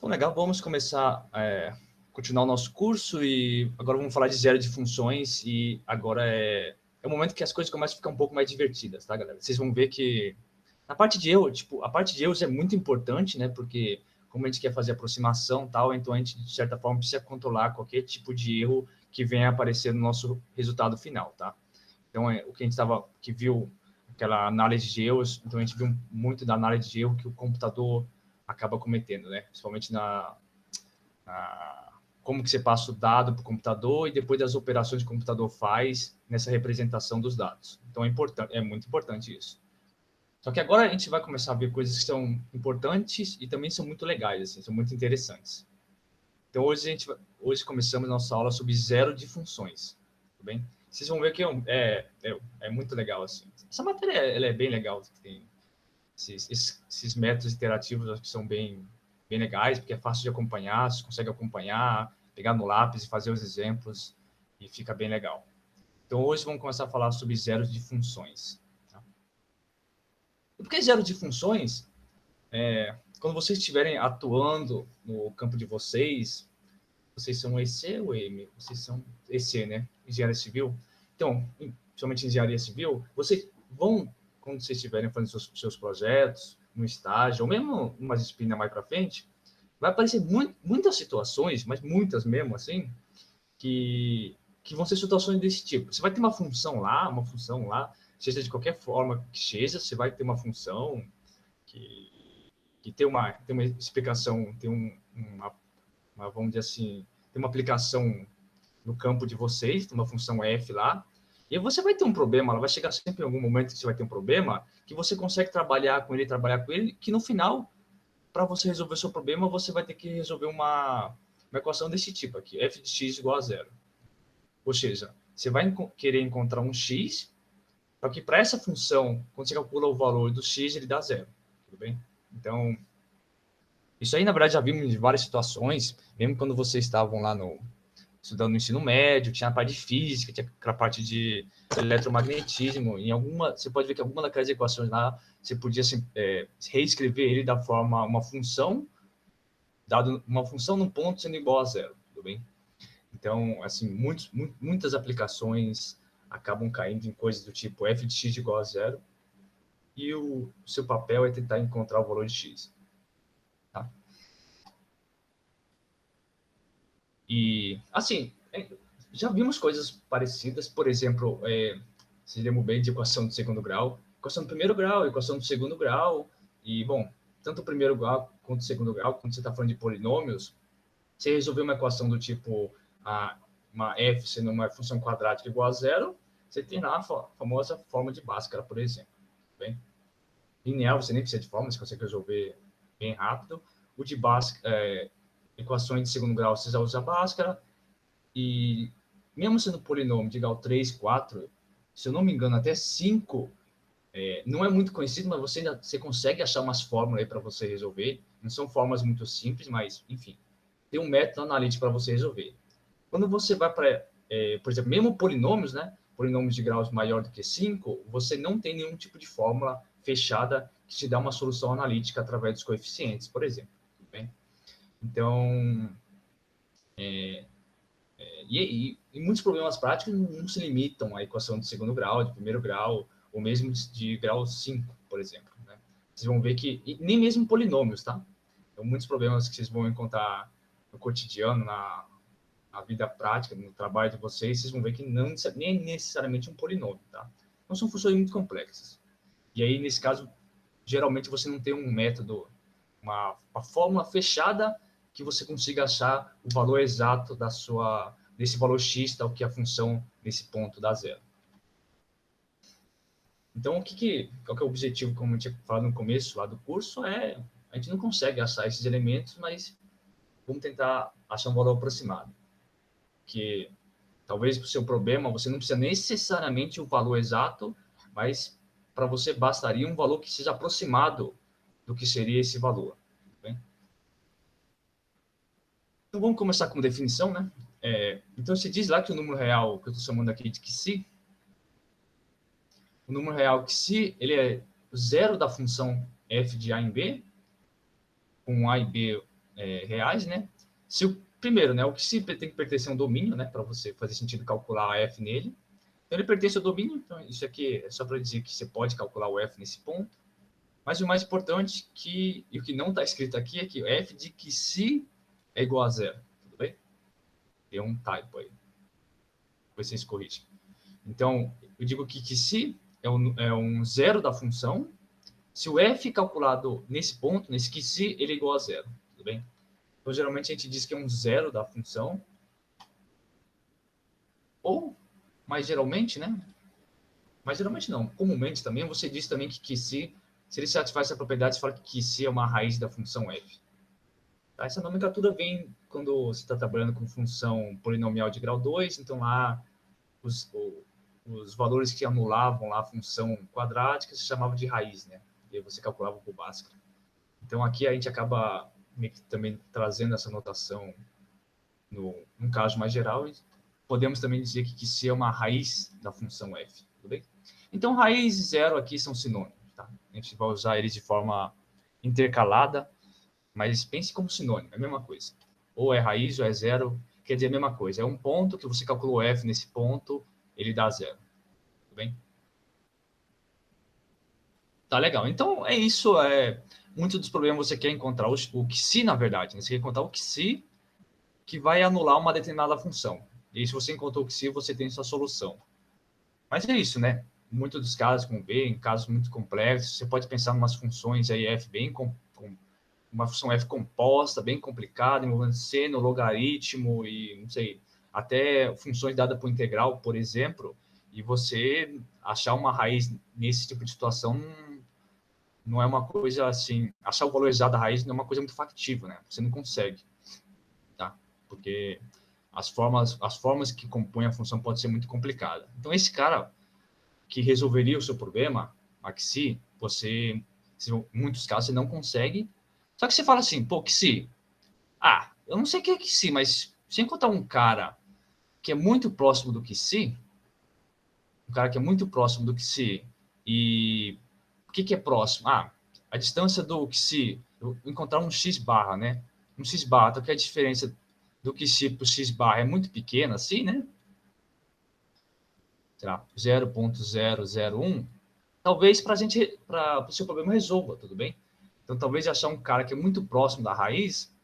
Bom, legal, vamos começar continuar o nosso curso e agora vamos falar de zero de funções e agora é o momento que as coisas começam a ficar um pouco mais divertidas, tá, galera? Vocês vão ver que na parte de erro, a parte de erros é muito importante, né? Porque como a gente quer fazer aproximação e tal, então a gente, de certa forma, precisa controlar qualquer tipo de erro que venha aparecer no nosso resultado final, tá? Então, o que a gente viu aquela análise de erros, então a gente viu muito da análise de erro que o computador acaba cometendo, né? Principalmente como que você passa o dado para o computador e depois das operações que o computador faz nessa representação dos dados. Então, é muito importante isso. Só que agora a gente vai começar a ver coisas que são importantes e também são muito legais, assim, são muito interessantes. Então, hoje começamos nossa aula sobre zero de funções, tudo bem? Vocês vão ver que é muito legal, assim. Essa matéria ela é bem legal, tem esses métodos iterativos que são bem legais, porque é fácil de acompanhar, você consegue acompanhar, pegar no lápis e fazer os exemplos, e fica bem legal. Então, hoje vamos começar a falar sobre zero de funções. Tá? E por que zero de funções? Quando vocês estiverem atuando no campo de vocês são EC ou EM? Vocês são EC, né? Engenharia Civil. Então, principalmente engenharia civil, vocês vão, quando vocês estiverem fazendo seus projetos, no estágio, ou mesmo uma disciplina mais para frente, vai aparecer muitas situações, mas muitas mesmo, assim, que vão ser situações desse tipo. Você vai ter uma função lá, seja de qualquer forma que seja, você vai ter uma função que tem uma explicação, vamos dizer assim, tem uma aplicação no campo de vocês, tem uma função F lá, e você vai ter um problema, ela vai chegar sempre em algum momento que você vai ter um problema, que você consegue trabalhar com ele, que no final, para você resolver o seu problema, você vai ter que resolver uma equação desse tipo aqui, f de x igual a zero. Ou seja, você vai querer encontrar um x, só que para essa função, quando você calcula o valor do x, ele dá zero. Tudo bem? Então, isso aí, na verdade, já vimos em várias situações, mesmo quando vocês estavam lá estudando no ensino médio, tinha a parte de física, tinha a parte de eletromagnetismo. Você pode ver que alguma daquelas equações lá, você podia assim, reescrever ele da forma uma função, dado uma função num ponto sendo igual a zero, tudo bem? Então, assim, muitas aplicações acabam caindo em coisas do tipo f de x igual a zero, e o seu papel é tentar encontrar o valor de x. Tá? E, assim, já vimos coisas parecidas, por exemplo, se lembram bem de equação de segundo grau, equação do primeiro grau, equação do segundo grau, e, bom, tanto o primeiro grau quanto o segundo grau, quando você está falando de polinômios, você resolver uma equação do tipo uma f sendo uma função quadrática igual a zero, você tem lá a famosa forma de Bhaskara, por exemplo. Bem? Linear, você nem precisa de forma, você consegue resolver bem rápido. O de Bhaskara, equações de segundo grau, você já usa Bhaskara, e mesmo sendo polinômio de grau 3, 4, se eu não me engano, até 5, não é muito conhecido, mas você consegue achar umas fórmulas aí para você resolver. Não são fórmulas muito simples, mas, enfim, tem um método analítico para você resolver. Quando você vai para, por exemplo, mesmo polinômios, né? Polinômios de graus maior do que 5, você não tem nenhum tipo de fórmula fechada que te dá uma solução analítica através dos coeficientes, por exemplo. Tudo bem? Então, e muitos problemas práticos não se limitam à equação de segundo grau, de primeiro grau, ou mesmo de grau 5, por exemplo. Né? Vocês vão ver que, nem mesmo polinômios, tá? Então, muitos problemas que vocês vão encontrar no cotidiano, na vida prática, no trabalho de vocês vão ver que nem necessariamente um polinômio, tá? Então, são funções muito complexas. E aí, nesse caso, geralmente você não tem um método, uma fórmula fechada que você consiga achar o valor exato desse valor x, tal que a função nesse ponto dá zero. Então, qual que é o objetivo, como eu tinha falado no começo lá do curso, a gente não consegue achar esses elementos, mas vamos tentar achar um valor aproximado. Que talvez para o seu problema você não precisa necessariamente o valor exato, mas para você bastaria um valor que seja aproximado do que seria esse valor. Bem? Então vamos começar com definição, né? Então se diz lá que o número real, que eu estou chamando aqui de Xi, o número real Xi, ele é zero da função f de a em b, com a e b reais, né? Se o primeiro, né, o que se tem que pertencer a um domínio, né, para você fazer sentido calcular a f nele. Então, ele pertence ao domínio, então isso aqui é só para dizer que você pode calcular o f nesse ponto. Mas o mais importante, e o que não está escrito aqui, é que o f de que se é igual a zero. Tudo bem? Tem um typo aí. Depois vocês corrigem. Então, eu digo que se é um zero da função, se o f calculado nesse ponto, nesse que se, ele é igual a zero. Tudo bem? Então, geralmente, a gente diz que é um zero da função. Ou, mais geralmente, né? Mas geralmente não. Comumente também, você diz também que se ele satisfaz essa propriedade, você fala que se é uma raiz da função f. Tá? Essa nomenclatura vem quando você está trabalhando com função polinomial de grau 2, então lá os valores que anulavam lá a função quadrática se chamavam de raiz, né? E aí você calculava por Bhaskara. Então aqui a gente acaba também trazendo essa notação num caso mais geral, e podemos também dizer que se é uma raiz da função f, tudo bem? Então, raiz e zero aqui são sinônimos, tá? A gente vai usar eles de forma intercalada, mas pense como sinônimo, é a mesma coisa. Ou é raiz ou é zero, quer dizer a mesma coisa. É um ponto que você calculou f nesse ponto, ele dá zero, tudo bem? Tá legal. Então, é isso. Muito dos problemas você quer encontrar o que se, na verdade, né? Você quer encontrar o que se que vai anular uma determinada função. E se você encontrou o que se, você tem sua solução. Mas é isso, né? Em muitos dos casos, como B, em casos muito complexos, você pode pensar em umas funções aí f bem com uma função f composta, bem complicada, envolvendo seno, logaritmo e, não sei, até funções dadas por integral, por exemplo, e você achar uma raiz nesse tipo de situação não é uma coisa assim, achar o valor exato da raiz não é uma coisa muito factível, né? Você não consegue, tá? Porque as formas que compõem a função pode ser muito complicada. Então, esse cara que resolveria o seu problema, Maxi, em muitos casos, você não consegue. Só que você fala assim, pô, que se... eu não sei o que é que se, mas se encontrar um cara que é muito próximo do que se, um cara que é muito próximo do que se, e o que é próximo? A distância do que se, eu encontrar um x barra, né? Um x barra, então que a diferença do que se para o x barra é muito pequena, assim, né? Sei lá, 0,001, talvez para o seu problema resolva, tudo bem? Então, talvez achar um cara que é muito próximo da raiz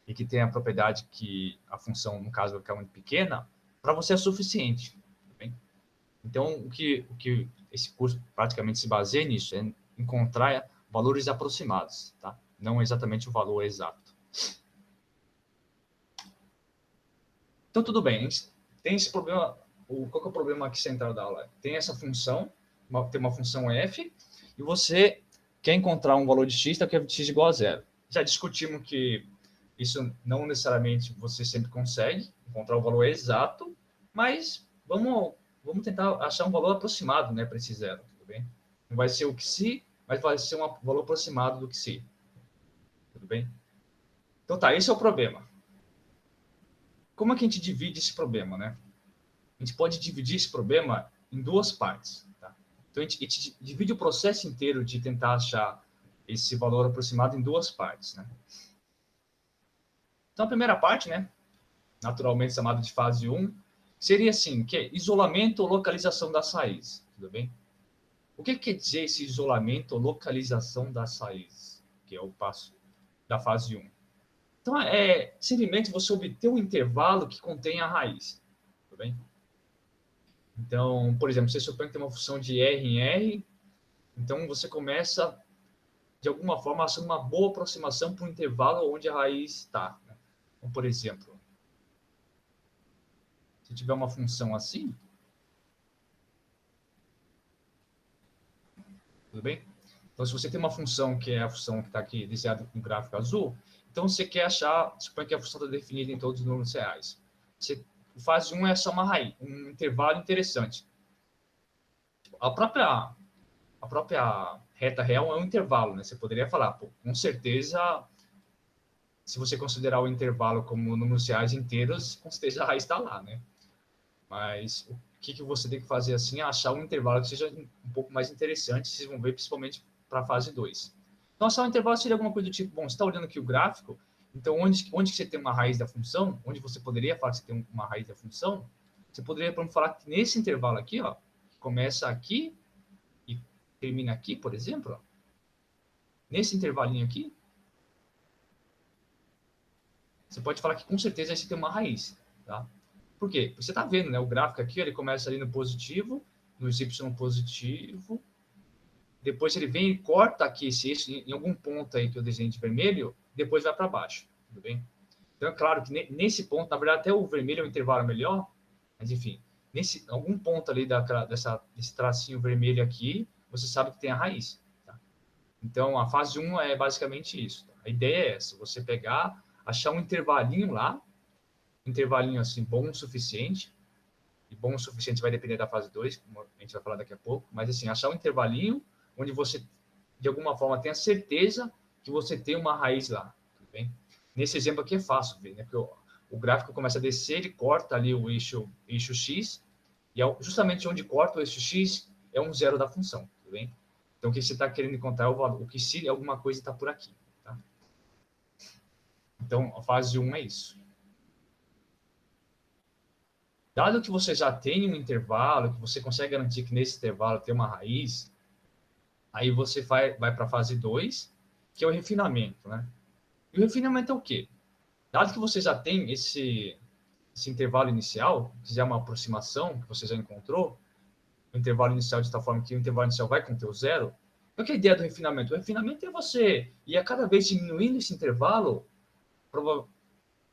e que tem a propriedade que a função, no caso, vai ficar muito pequena, para você é suficiente, tudo bem? Então, o que esse curso praticamente se baseia nisso, é encontrar valores aproximados, tá? Não exatamente o valor exato. Então, tudo bem, a gente tem esse problema. Qual que é o problema aqui central da aula? Tem essa função, tem uma função f, e você quer encontrar um valor de x, que é x igual a zero. Já discutimos que isso não necessariamente você sempre consegue encontrar o valor exato, mas vamos tentar achar um valor aproximado, né, para esse zero, tudo bem? Não vai ser o que se, mas vai ser um valor aproximado do que se. Tudo bem? Então tá, esse é o problema. Como é que a gente divide esse problema, né? A gente pode dividir esse problema em duas partes. Tá? Então, a gente divide o processo inteiro de tentar achar esse valor aproximado em duas partes. Né? Então, a primeira parte, né, naturalmente chamada de fase 1, seria assim, que é isolamento ou localização das raízes. Tudo bem? O que quer dizer esse isolamento ou localização das raízes? Que é o passo da fase 1. Então, é simplesmente você obter um intervalo que contém a raiz. Tudo bem? Então, por exemplo, você supõe que tem uma função de R em R, então você começa, de alguma forma, a fazer uma boa aproximação para o intervalo onde a raiz está. Né? Então, por exemplo, se tiver uma função assim, tudo bem? Então, se você tem uma função que é a função que está aqui desenhada com o gráfico azul, então você quer achar, supõe que a função está definida em todos os números reais. Fase 1 é achar uma raiz, um intervalo interessante. A própria reta real é um intervalo, né? Você poderia falar, pô, com certeza, se você considerar o intervalo como números reais inteiros, com certeza a raiz está lá, né? Mas o que você tem que fazer assim é achar um intervalo que seja um pouco mais interessante, vocês vão ver principalmente para a fase 2. Então, achar um intervalo seria alguma coisa do tipo, bom, você está olhando aqui o gráfico, Então, onde que você tem uma raiz da função, onde você poderia falar que você tem uma raiz da função, você poderia, por exemplo, falar que nesse intervalo aqui, ó, começa aqui e termina aqui, por exemplo, ó, nesse intervalinho aqui, você pode falar que com certeza aí você tem uma raiz, tá? Por quê? Porque você está vendo, né? O gráfico aqui, ele começa ali no positivo, no y positivo, depois ele vem e corta aqui em algum ponto aí que eu desenho de vermelho, depois vai para baixo, tudo bem? Então, é claro que nesse ponto, na verdade, até o vermelho é um intervalo melhor, mas enfim, nesse algum ponto ali desse tracinho vermelho aqui, você sabe que tem a raiz. Tá? Então, a fase 1 é basicamente isso. Tá? A ideia é essa, você pegar, achar um intervalinho lá, um intervalinho assim, bom o suficiente, e bom o suficiente vai depender da fase 2, como a gente vai falar daqui a pouco, mas assim, achar um intervalinho onde você, de alguma forma, tenha certeza que você tem uma raiz lá, tudo bem? Nesse exemplo aqui é fácil ver, né? Porque o gráfico começa a descer, ele corta ali o eixo X, e justamente onde corta o eixo X é um zero da função, tudo bem? Então, o que você está querendo encontrar é o valor, o que se alguma coisa está por aqui, tá? Então, a fase 1 é isso. Dado que você já tem um intervalo, que você consegue garantir que nesse intervalo tem uma raiz, aí você vai para a fase 2, que é o refinamento, né? E o refinamento é o quê? Dado que você já tem esse intervalo inicial, que já é uma aproximação que você já encontrou, o intervalo inicial de tal forma que o intervalo inicial vai conter o zero, qual que é a ideia do refinamento? O refinamento é você ir a cada vez diminuindo esse intervalo,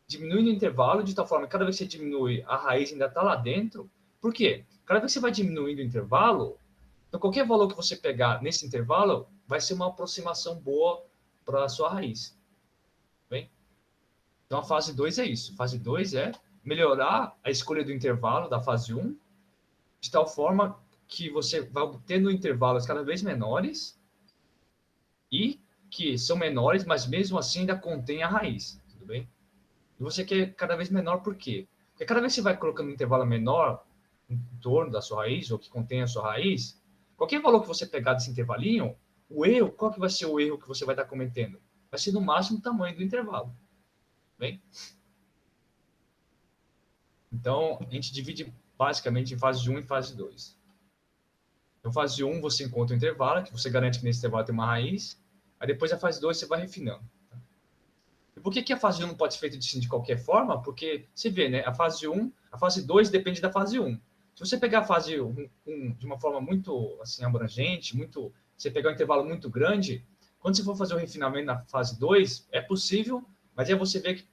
diminuindo o intervalo de tal forma que cada vez que você diminui, a raiz ainda está lá dentro. Por quê? Cada vez que você vai diminuindo o intervalo, então qualquer valor que você pegar nesse intervalo vai ser uma aproximação boa para a sua raiz. Bem? Então a fase 2 é isso. A fase 2 é melhorar a escolha do intervalo da fase 1, de tal forma que você vai obtendo intervalos cada vez menores e que são menores, mas mesmo assim ainda contém a raiz. Tudo bem? E você quer cada vez menor por quê? Porque cada vez que você vai colocando um intervalo menor em torno da sua raiz, ou que contém a sua raiz, qualquer valor que você pegar desse intervalinho, o erro, qual que vai ser o erro que você vai estar cometendo? Vai ser no máximo o tamanho do intervalo. Bem? Então, a gente divide basicamente em fase 1 e fase 2. Então, fase 1 você encontra o intervalo, que você garante que nesse intervalo tem uma raiz. Aí depois a fase 2 você vai refinando. E por que a fase 1 não pode ser feita de qualquer forma? Porque você vê, né? A fase 2 depende da fase 1. Se você pegar a fase 1 de uma forma muito assim, abrangente, você pegar um intervalo muito grande, quando você for fazer o refinamento na fase 2, é possível, mas aí você vê que,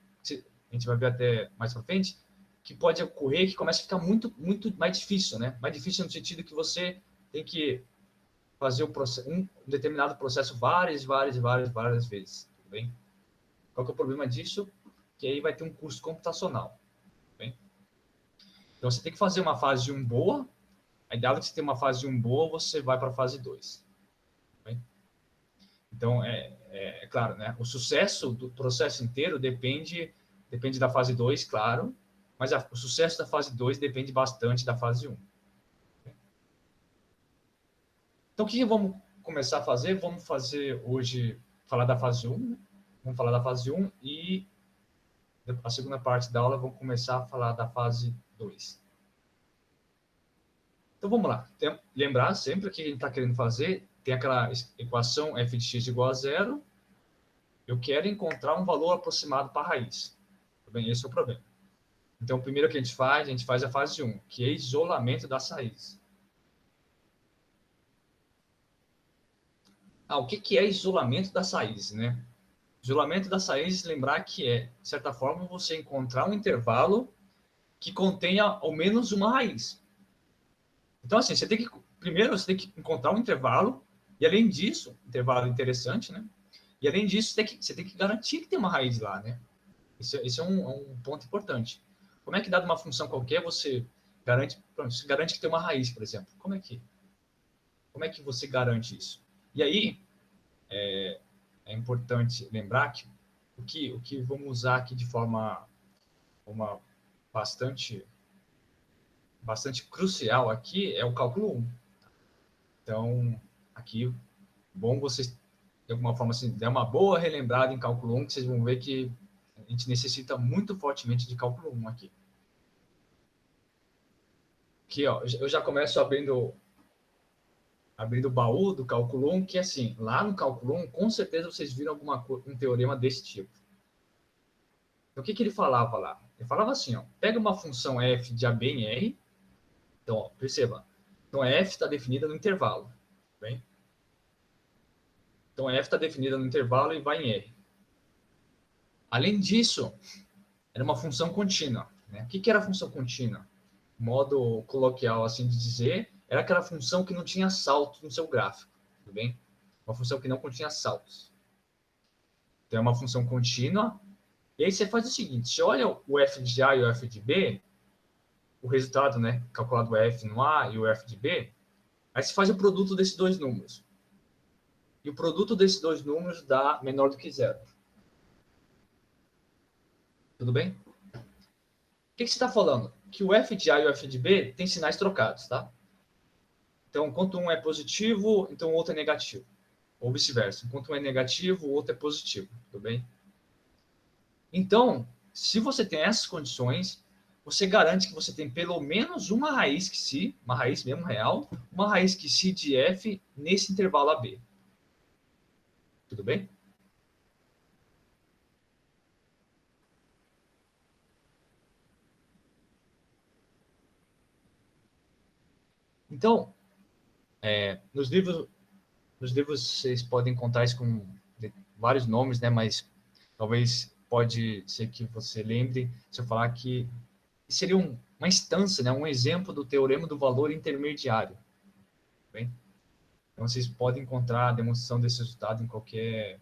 a gente vai ver até mais para frente, que pode ocorrer que começa a ficar muito, muito mais difícil, né? Mais difícil no sentido que você tem que fazer um determinado processo várias vezes, tudo bem? Qual que é o problema disso? Que aí vai ter um custo computacional. Bem? Então, você tem que fazer uma fase 1 boa. Aí, dado que você tem uma fase 1 boa, você vai para a fase 2. Bem? Então, é claro, né? O sucesso do processo inteiro depende da fase 2, claro, mas o sucesso da fase 2 depende bastante da fase 1. Então, o que vamos começar a fazer? Vamos fazer hoje, falar da fase 1, né? Vamos falar da fase 1 e a segunda parte da aula vamos começar a falar da fase 2. Então vamos lá. Lembrar sempre que a gente está querendo fazer, tem aquela equação f de x igual a zero. Eu quero encontrar um valor aproximado para a raiz. Tá bem? Esse é o problema. Então, o primeiro que a gente faz a fase 1, que é isolamento das raízes. O que é isolamento das raízes, né? Isolamento das raízes, lembrar que é, de certa forma, você encontrar um intervalo que contenha ao menos uma raiz. Então, assim, primeiro você tem que encontrar um intervalo, e além disso, intervalo interessante, né? E além disso, você tem que garantir que tem uma raiz lá, né? Esse é um ponto importante. Como é que, dado uma função qualquer, você garante que tem uma raiz, por exemplo? Como é que você garante isso? E aí, é importante lembrar que o que vamos usar aqui de forma bastante crucial aqui é o cálculo 1. Então, aqui, bom vocês, de alguma forma, assim, der uma boa relembrada em cálculo 1, que vocês vão ver que a gente necessita muito fortemente de cálculo 1 aqui. Aqui, ó, eu já começo abrindo o baú do cálculo 1, que assim, lá no cálculo 1, com certeza vocês viram um teorema desse tipo. Então, o que ele falava lá? Ele falava assim, ó, pega uma função f de AB em R. Então, ó, perceba. Então, f está definida no intervalo. Bem? Então, f está definida no intervalo e vai em R. Além disso, era uma função contínua. Né? O que era a função contínua? Modo coloquial, assim de dizer, era aquela função que não tinha saltos no seu gráfico. Tudo bem? Uma função que não continha saltos. Então, é uma função contínua. E aí você faz o seguinte, você olha o f de A e o f de B, o resultado, né, calculado o f no A e o f de B, aí você faz o produto desses dois números. E o produto desses dois números dá menor do que zero. Tudo bem? O que você está falando? Que o f de A e o f de B têm sinais trocados, tá? Então, enquanto um é positivo, então o outro é negativo. Ou vice-versa. Enquanto um é negativo, o outro é positivo. Tudo bem? Então, se você tem essas condições, você garante que você tem pelo menos uma raiz que si, uma raiz mesmo real, uma raiz que si de f nesse intervalo AB. Tudo bem? Então, nos livros vocês podem encontrar isso com vários nomes, né? Mas talvez pode ser que você lembre se eu falar que seria uma instância, né? Um exemplo do teorema do valor intermediário. Bem? Então, vocês podem encontrar a demonstração desse resultado em qualquer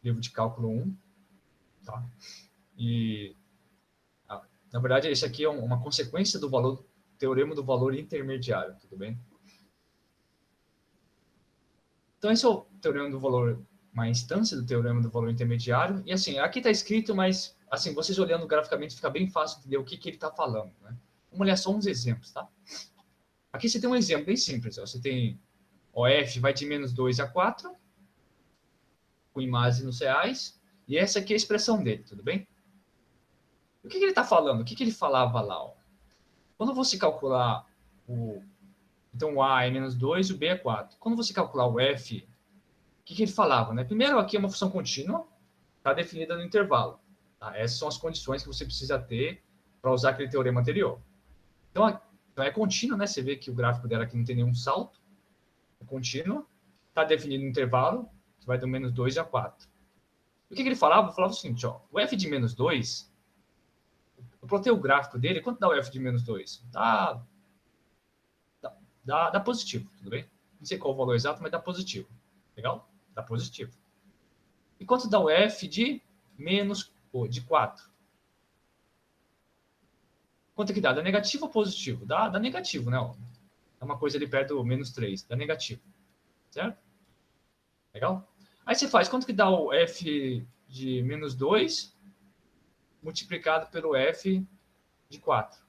livro de cálculo 1. Tá? E, na verdade, esse aqui é uma consequência do teorema do valor intermediário. Tudo bem? Então, esse é o teorema do valor, uma instância do teorema do valor intermediário. E, assim, aqui está escrito, mas, assim, vocês olhando graficamente, fica bem fácil entender o que ele está falando. Né? Vamos olhar só uns exemplos, tá? Aqui você tem um exemplo bem simples. Ó. Você tem o f vai de menos 2 a 4, com imagens nos reais, e essa aqui é a expressão dele, tudo bem? O que ele está falando? O que ele falava lá? Ó? Quando você calcular o... Então, o a é menos 2 e o b é 4. Quando você calcular o f, o que ele falava? Né? Primeiro, aqui é uma função contínua, está definida no intervalo. Tá? Essas são as condições que você precisa ter para usar aquele teorema anterior. Então é contínua, né? Você vê que o gráfico dela aqui não tem nenhum salto. É contínua. Está definido no intervalo, que vai do menos 2 a 4. O que ele falava? Ele falava o seguinte, ó, o f de menos 2, eu plotei o gráfico dele, quanto dá o f de menos 2? Dá positivo, tudo bem? Não sei qual o valor exato, mas dá positivo. Legal? Dá positivo. E quanto dá o f de menos de 4? Quanto é que dá? Dá negativo ou positivo? Dá negativo, né? É uma coisa ali perto do menos 3. Dá negativo. Certo? Legal? Aí você faz, quanto que dá o f de menos 2 multiplicado pelo f de 4?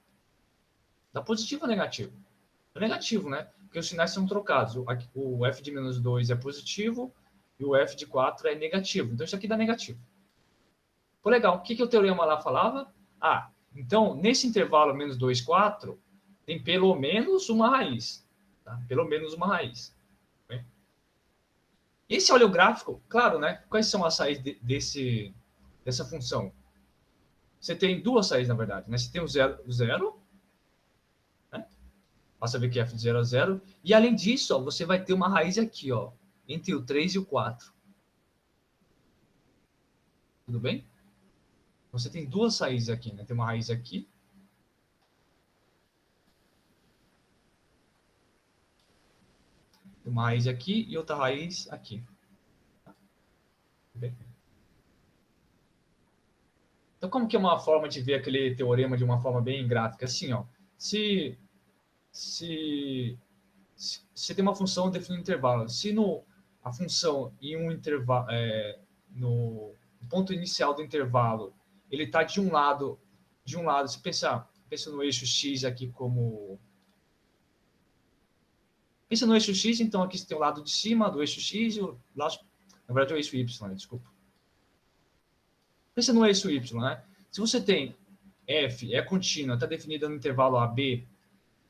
Dá positivo ou negativo? É negativo, né? Porque os sinais são trocados. O f de menos 2 é positivo e o f de 4 é negativo. Então, isso aqui dá negativo. Pô, legal. O que o teorema lá falava? Ah, então, nesse intervalo menos 2, 4, tem pelo menos uma raiz. Tá? Pelo menos uma raiz. Bem? E se olha o gráfico, claro, né? Quais são as raízes dessa função? Você tem duas raízes, na verdade. Né? Você tem o zero, né? Basta ver que f de 0 a 0. E, além disso, ó, você vai ter uma raiz aqui, ó, entre o 3 e o 4. Tudo bem? Você tem duas raízes aqui, né? Tem uma raiz aqui. Tem uma raiz aqui e outra raiz aqui. Tudo bem? Então, como que é uma forma de ver aquele teorema de uma forma bem gráfica? Assim, ó, se você tem uma função definida no intervalo, se a função em um intervalo, no ponto inicial do intervalo, ele está de um lado, se pensa no eixo x aqui como... Pensa no eixo x, então aqui você tem o lado de cima do eixo x e o lado... Na verdade, é o eixo y, né? Desculpa. Pensa no eixo Y, né? Se você tem f é contínua, está definida no intervalo AB,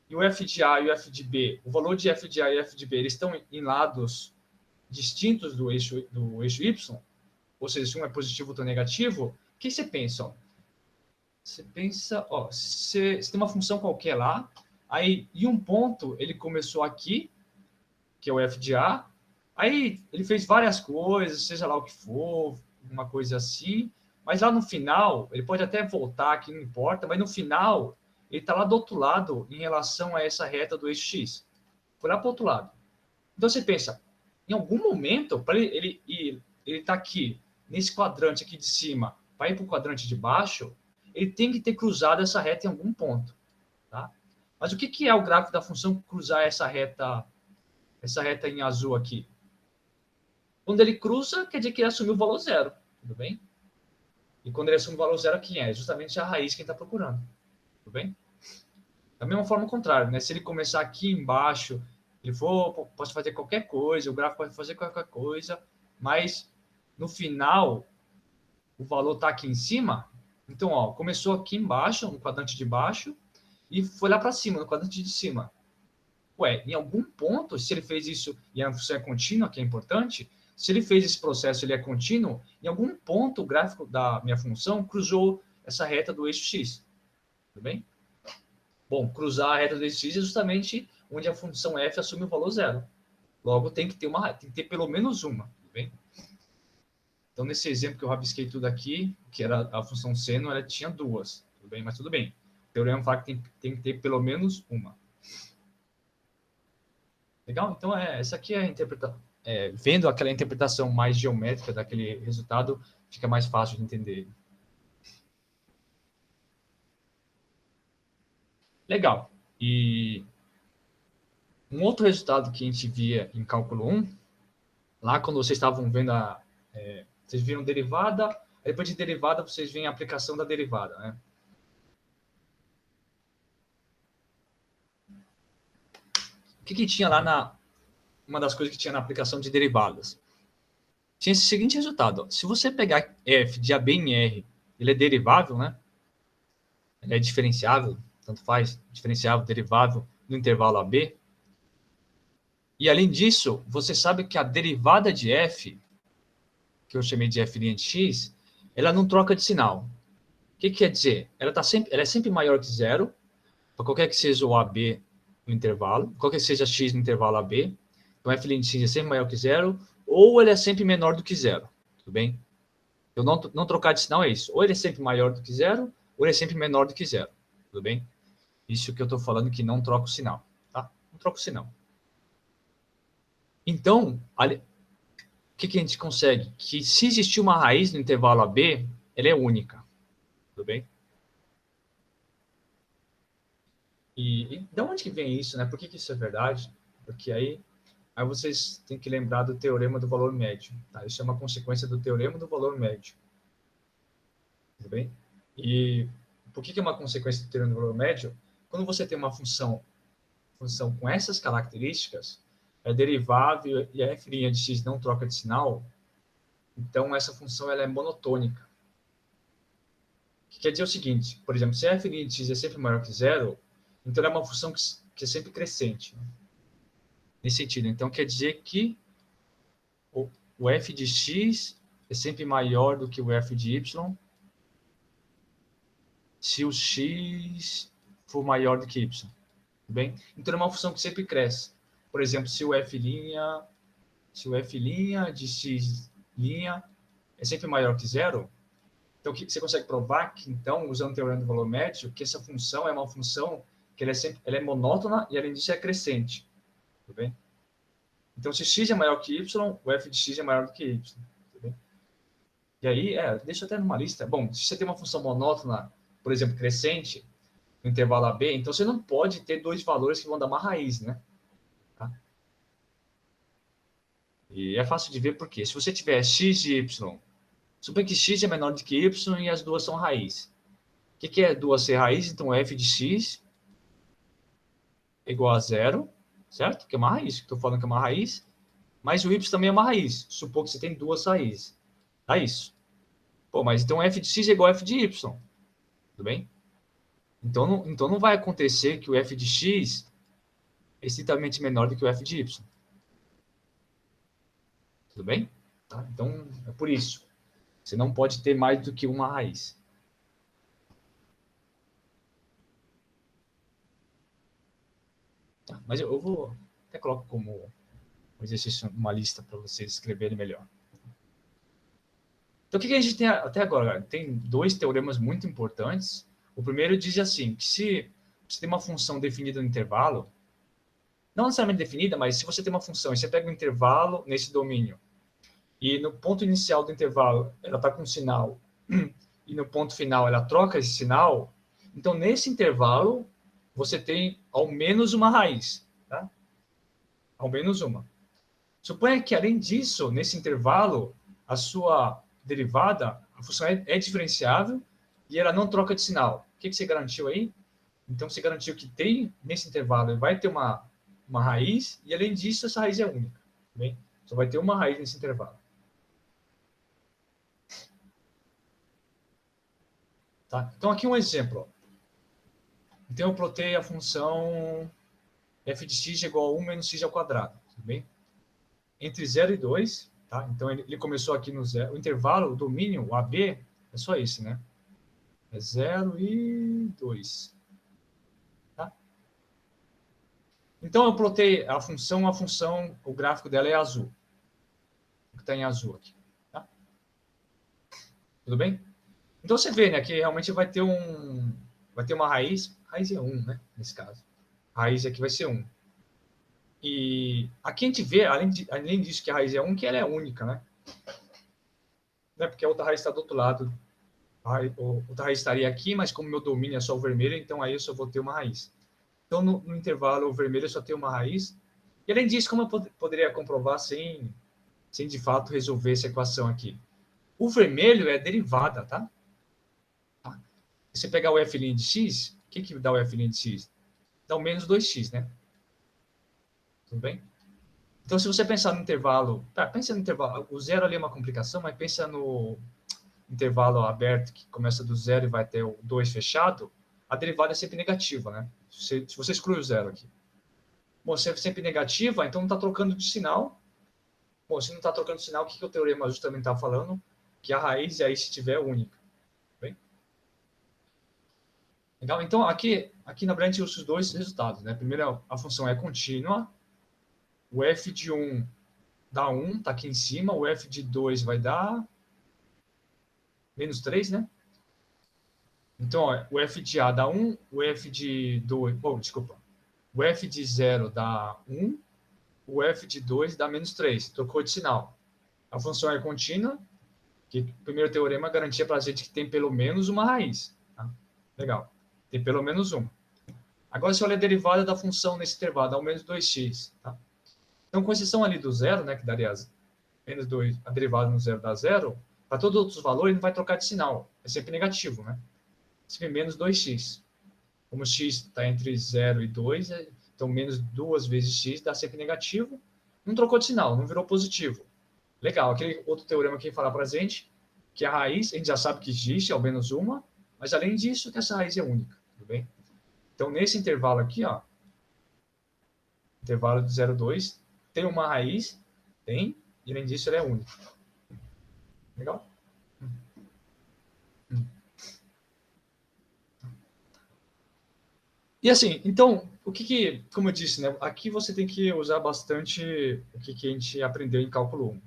e o f de A e o f de B, o valor de f de A e f de B, eles estão em lados distintos do eixo Y, ou seja, se um é positivo ou outro é negativo, o que você pensa? Ó? Você pensa, ó, você tem uma função qualquer lá, aí em um ponto ele começou aqui, que é o f de A, aí ele fez várias coisas, seja lá o que for, uma coisa assim, mas lá no final, ele pode até voltar aqui, não importa, mas no final, ele está lá do outro lado em relação a essa reta do eixo X. Foi lá para o outro lado. Então você pensa, em algum momento, para ele está aqui, nesse quadrante aqui de cima, para ir para o quadrante de baixo, ele tem que ter cruzado essa reta em algum ponto. Tá? Mas o que é o gráfico da função cruzar essa reta em azul aqui? Quando ele cruza, quer dizer que ele assumiu o valor zero. Tudo bem? E quando ele assume o valor zero, quem é? Justamente a raiz que ele está procurando. Tudo bem? Da mesma forma, o contrário, né? Se ele começar aqui embaixo, ele for, pode fazer qualquer coisa, o gráfico pode fazer qualquer coisa, mas no final, o valor está aqui em cima. Então, ó, começou aqui embaixo, no quadrante de baixo, e foi lá para cima, no quadrante de cima. Ué, em algum ponto, se ele fez isso e a função é contínua, que é importante, se ele fez esse processo ele é contínuo, em algum ponto o gráfico da minha função cruzou essa reta do eixo x. Tudo bem? Bom, cruzar a reta do eixo x é justamente onde a função f assume o valor zero. Logo, tem que ter pelo menos uma. Tudo bem? Então, nesse exemplo que eu rabisquei tudo aqui, que era a função seno, ela tinha duas. Tudo bem? Mas tudo bem. O teorema fala que tem que ter pelo menos uma. Legal? Então, essa aqui é a interpretação. Vendo aquela interpretação mais geométrica daquele resultado, fica mais fácil de entender. Legal. E um outro resultado que a gente via em cálculo 1, lá quando vocês estavam vendo vocês viram derivada, depois de derivada vocês veem a aplicação da derivada, né? O que tinha lá uma das coisas que tinha na aplicação de derivadas? Tinha esse seguinte resultado. Ó. Se você pegar f de AB em R, ele é derivável, né? Ele é diferenciável, tanto faz, diferenciável, derivável no intervalo AB. E além disso, você sabe que a derivada de f, que eu chamei de f' de x, ela não troca de sinal. O que quer dizer? Ela é sempre maior que zero, para qualquer que seja o AB no intervalo, qualquer que seja x no intervalo AB. Então, f' de x é sempre maior que zero, ou ele é sempre menor do que zero. Tudo bem? Eu não trocar de sinal é isso. Ou ele é sempre maior do que zero, ou ele é sempre menor do que zero. Tudo bem? Isso que eu estou falando que não troca o sinal. Tá? Não troca o sinal. Então, o que a gente consegue? Que se existir uma raiz no intervalo AB, ela é única. Tudo bem? E de onde que vem isso, né? Por que isso é verdade? Porque aí vocês têm que lembrar do teorema do valor médio. Tá? Isso é uma consequência do teorema do valor médio. Tudo bem? E por que é uma consequência do teorema do valor médio? Quando você tem uma função com essas características, é derivável e a f' de x não troca de sinal, então essa função ela é monotônica. Que quer dizer o seguinte, por exemplo, se a f' de x é sempre maior que zero, então ela é uma função que é sempre crescente. Né? Nesse sentido, então quer dizer que o f de x é sempre maior do que o f de y se o x for maior do que y. Bem? Então é uma função que sempre cresce. Por exemplo, se o f' de x' é sempre maior que zero, então você consegue provar que, então, usando o teorema do valor médio, que essa função é uma função que ela é monótona e, além disso, é crescente. Tudo bem? Então, se x é maior que y, o f de x é maior do que y. Tudo bem? E aí, deixa eu até numa lista. Bom, se você tem uma função monótona, por exemplo, crescente, no intervalo AB, então você não pode ter dois valores que vão dar uma raiz, né? Tá? E é fácil de ver porque se você tiver x e y, suponha que x é menor do que y e as duas são raiz. O que é duas ser raiz? Então, f de x é igual a zero, certo? Que é uma raiz. Estou falando que é uma raiz. Mas o y também é uma raiz. Supor que você tem duas raízes. Dá isso. Pô, mas então f de x é igual a f de y. Tudo bem? Então não vai acontecer que o f de x é estritamente menor do que o f de y. Tudo bem? Tá? Então, é por isso. Você não pode ter mais do que uma raiz. Tá? Mas eu vou até coloco como um exercício, uma lista para vocês escreverem melhor. Então, o que a gente tem até agora? Tem dois teoremas muito importantes. O primeiro diz assim, que se você tem uma função definida no intervalo, não necessariamente definida, mas se você tem uma função e você pega um intervalo nesse domínio, e no ponto inicial do intervalo ela está com um sinal, e no ponto final ela troca esse sinal, então nesse intervalo você tem ao menos uma raiz. Tá? Ao menos uma. Suponha que, além disso, nesse intervalo, a sua derivada, a função é diferenciável e ela não troca de sinal. O que você garantiu aí? Então, você garantiu que tem, nesse intervalo, vai ter uma raiz e, além disso, essa raiz é única. Bem? Só vai ter uma raiz nesse intervalo. Tá? Então, aqui um exemplo. Então, eu plotei a função f de x é igual a 1 menos x ao quadrado. Tudo bem? Entre 0 e 2, tá? Então, ele começou aqui no 0. O intervalo, o domínio, o AB, é só esse, né? É 0 e 2. Tá? Então, eu plotei a função, o gráfico dela é azul. O que está em azul aqui. Tá? Tudo bem? Então, você vê, né, que realmente vai ter uma raiz. Raiz é 1, né? Nesse caso. A raiz aqui vai ser 1. E aqui a gente vê, além disso que a raiz é 1, que ela é única, né? Porque a outra raiz está do outro lado. A outra raiz estaria aqui, mas como meu domínio é só o vermelho, então aí eu só vou ter uma raiz. Então, no intervalo, o vermelho só tem uma raiz. E, além disso, como eu poderia comprovar sem de fato resolver essa equação aqui? O vermelho é a derivada, tá? Se você pegar o f' de x, o que dá o f' de x? Dá o menos 2x, né? Tudo bem? Então, se você pensar no intervalo... pensa no intervalo. O zero ali é uma complicação, mas pensa no intervalo aberto, que começa do zero e vai até o 2 fechado, a derivada é sempre negativa, né? Se você exclui o zero aqui. Bom, se é sempre negativa, então não está trocando de sinal. Bom, se não está trocando de sinal, o que o teorema justamente está falando? Que a raiz, aí, se tiver, é única. Bem? Legal? Então, aqui na verdade, a gente usa os dois resultados, né? Primeiro, a função é contínua. O f de 1 dá 1, está aqui em cima. O f de 2 vai dar menos 3, né? Então, ó, o f de A dá 1, o f de 2... desculpa. O f de 0 dá 1, o f de 2 dá menos 3. Trocou de sinal. A função é contínua, que o primeiro teorema garantia para a gente que tem pelo menos uma raiz. Tá? Legal. Tem pelo menos uma. Agora, se olha a derivada da função nesse intervalo, dá o menos 2x. Tá? Então, com exceção ali do zero, né, que daria menos 2, a derivada no zero dá zero, para todos os outros valores não vai trocar de sinal. É sempre negativo, né? Sempre menos 2x. Como x está entre 0 e 2, então menos 2 vezes x dá sempre negativo. Não trocou de sinal, não virou positivo. Legal, aquele outro teorema que falar para a gente, que a raiz, a gente já sabe que existe, ao menos uma, mas além disso, que essa raiz é única. Tudo bem? Então, nesse intervalo aqui, ó, intervalo de 0 a 2, tem uma raiz, tem, e além disso, ela é única. Legal? E assim, então, como eu disse, né, aqui você tem que usar bastante o que a gente aprendeu em cálculo 1.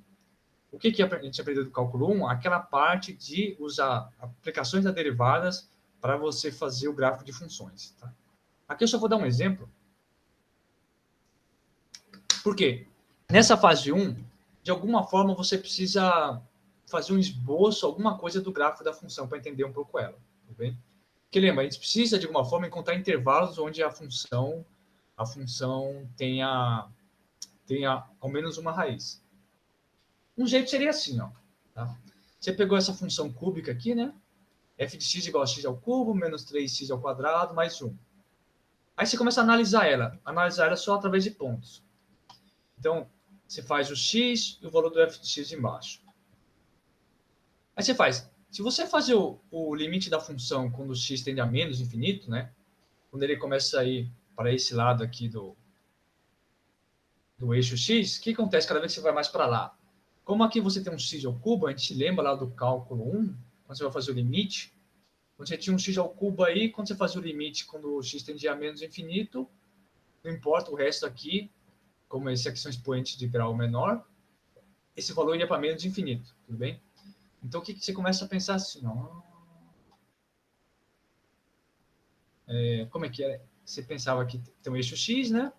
O que a gente aprendeu do cálculo 1? Aquela parte de usar aplicações das derivadas para você fazer o gráfico de funções. Tá? Aqui eu só vou dar um exemplo. Por quê? Nessa fase 1, de alguma forma você precisa fazer um esboço, alguma coisa do gráfico da função para entender um pouco ela. Tudo bem? Porque lembra, a gente precisa de alguma forma encontrar intervalos onde a função tenha ao menos uma raiz. Um jeito seria assim, ó. Tá? Você pegou essa função cúbica aqui, né? F de x igual a x ao cubo, menos 3x ao quadrado, mais 1. Aí você começa a analisar ela só através de pontos. Então, você faz o x e o valor do f de x embaixo. Aí você faz, Se você fazer o limite da função quando o x tende a menos infinito, né? Quando ele começa a ir para esse lado aqui do eixo x, o que acontece cada vez que você vai mais para lá? Como aqui você tem um x ao cubo, a gente lembra lá do cálculo 1, quando você vai fazer o limite, quando você tinha um x ao cubo aí, quando você fazia o limite, quando o x tendia a menos infinito, não importa o resto aqui, como esse aqui são expoentes de grau menor, esse valor ia para menos infinito, tudo bem? Então, o que você começa a pensar assim, ó, como é que é? Você pensava que tem um eixo x, né?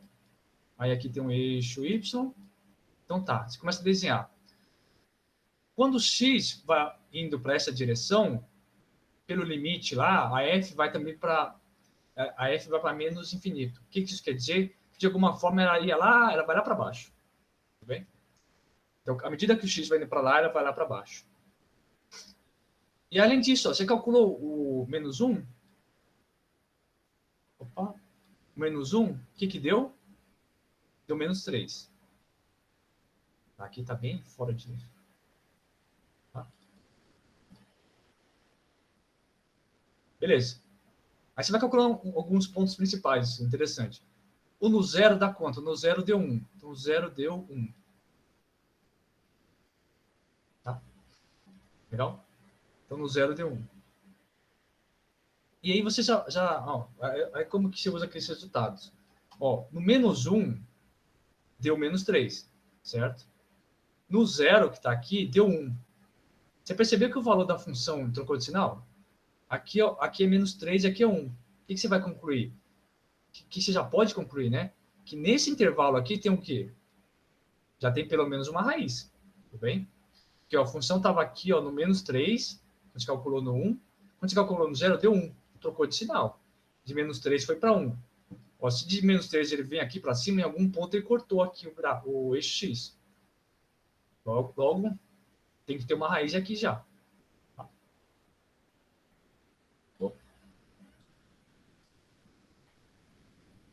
Aí aqui tem um eixo y. Então tá, você começa a desenhar. Quando o x vai indo para essa direção, pelo limite lá, a f vai também para menos infinito. O que isso quer dizer? Que de alguma forma ela ia lá, ela vai lá para baixo. Tudo bem? Então, à medida que o x vai indo para lá, ela vai lá para baixo. E além disso, ó, você calculou o menos 1? Opa, o menos 1, o que deu? Deu menos 3. Aqui está bem fora de... Tá? Beleza. Aí você vai calculando alguns pontos principais, interessante. O no zero dá quanto? No zero deu 1. Então, o zero deu 1. Tá? Legal? Então, no zero deu 1. E aí você ó, aí como que você usa aqueles resultados? Ó, no menos 1, deu menos 3, certo? No zero, que está aqui, deu 1. Você percebeu que o valor da função trocou de sinal? Aqui, ó, aqui é menos 3 e aqui é 1. O que você vai concluir? Que você já pode concluir, né? Que nesse intervalo aqui tem o quê? Já tem pelo menos uma raiz. Tudo bem? Porque ó, a função estava aqui ó, no menos 3, quando você calculou no 1. Quando você calculou no 0, deu 1. Trocou de sinal. De menos 3 foi para 1. Ó, se de menos 3 ele vem aqui para cima, em algum ponto ele cortou aqui o eixo x. Logo, tem que ter uma raiz aqui já. Tá?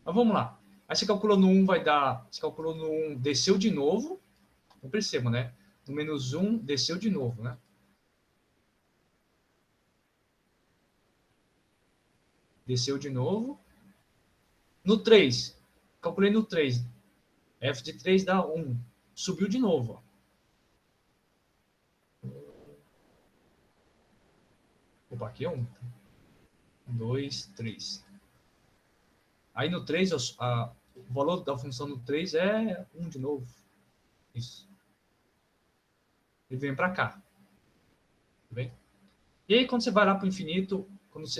Mas vamos lá. Aí você calculou no 1, vai dar... Você calculou no 1, desceu de novo. Não percebo, né? No menos 1, desceu de novo, né? Desceu de novo. No 3, calculei no 3. F de 3 dá 1. Subiu de novo. Opa, aqui é 1. 2, 3. Aí no 3, o valor da função no 3 é 1 de novo. Isso. Ele vem para cá. Tudo bem? E aí, quando você vai lá para o infinito,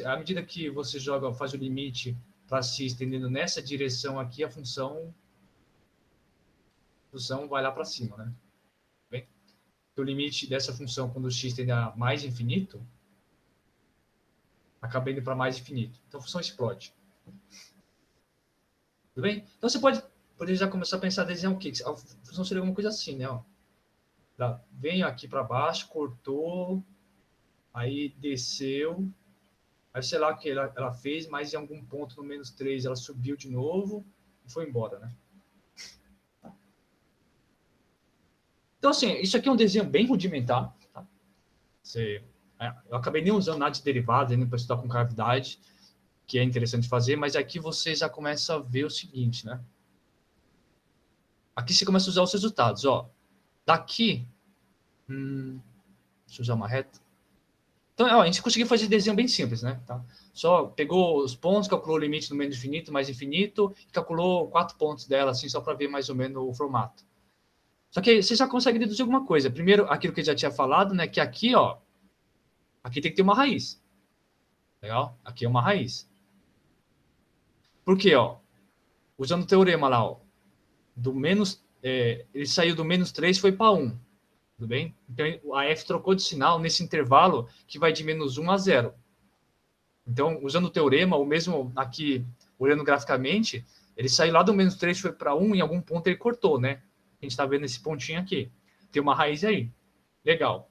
à medida que você faz o limite para se estendendo nessa direção aqui, a função vai lá para cima, né? Bem, o limite dessa função, quando o x tende a mais infinito, acaba indo para mais infinito. Então, a função explode. Tudo bem? Então, você pode já começar a pensar, desenhar o quê? A função seria alguma coisa assim, né? Ó, vem aqui para baixo, cortou, aí desceu, aí sei lá o que ela fez, mas em algum ponto no menos 3 ela subiu de novo e foi embora, né? Então, assim, isso aqui é um desenho bem rudimentar. Tá? Eu acabei nem usando nada de derivada para estudar com cavidade, que é interessante fazer, mas aqui você já começa a ver o seguinte, né? Aqui você começa a usar os resultados. Ó, daqui, deixa eu usar uma reta. Então, ó, a gente conseguiu fazer desenho bem simples, né? Tá? Só pegou os pontos, calculou o limite no menos infinito, mais infinito, e calculou 4 pontos dela, assim, só para ver mais ou menos o formato. Só que você já consegue deduzir alguma coisa. Primeiro, aquilo que eu já tinha falado, né? Que aqui, ó, aqui tem que ter uma raiz. Legal? Aqui é uma raiz. Por quê, ó? Usando o teorema lá, ó, do menos, ele saiu do menos 3 e foi para 1. Tudo bem? Então, a f trocou de sinal nesse intervalo que vai de menos 1 a 0. Então, usando o teorema, ou mesmo aqui, olhando graficamente, ele saiu lá do menos 3 foi para 1, em algum ponto ele cortou, né? A gente está vendo esse pontinho aqui. Tem uma raiz aí. Legal.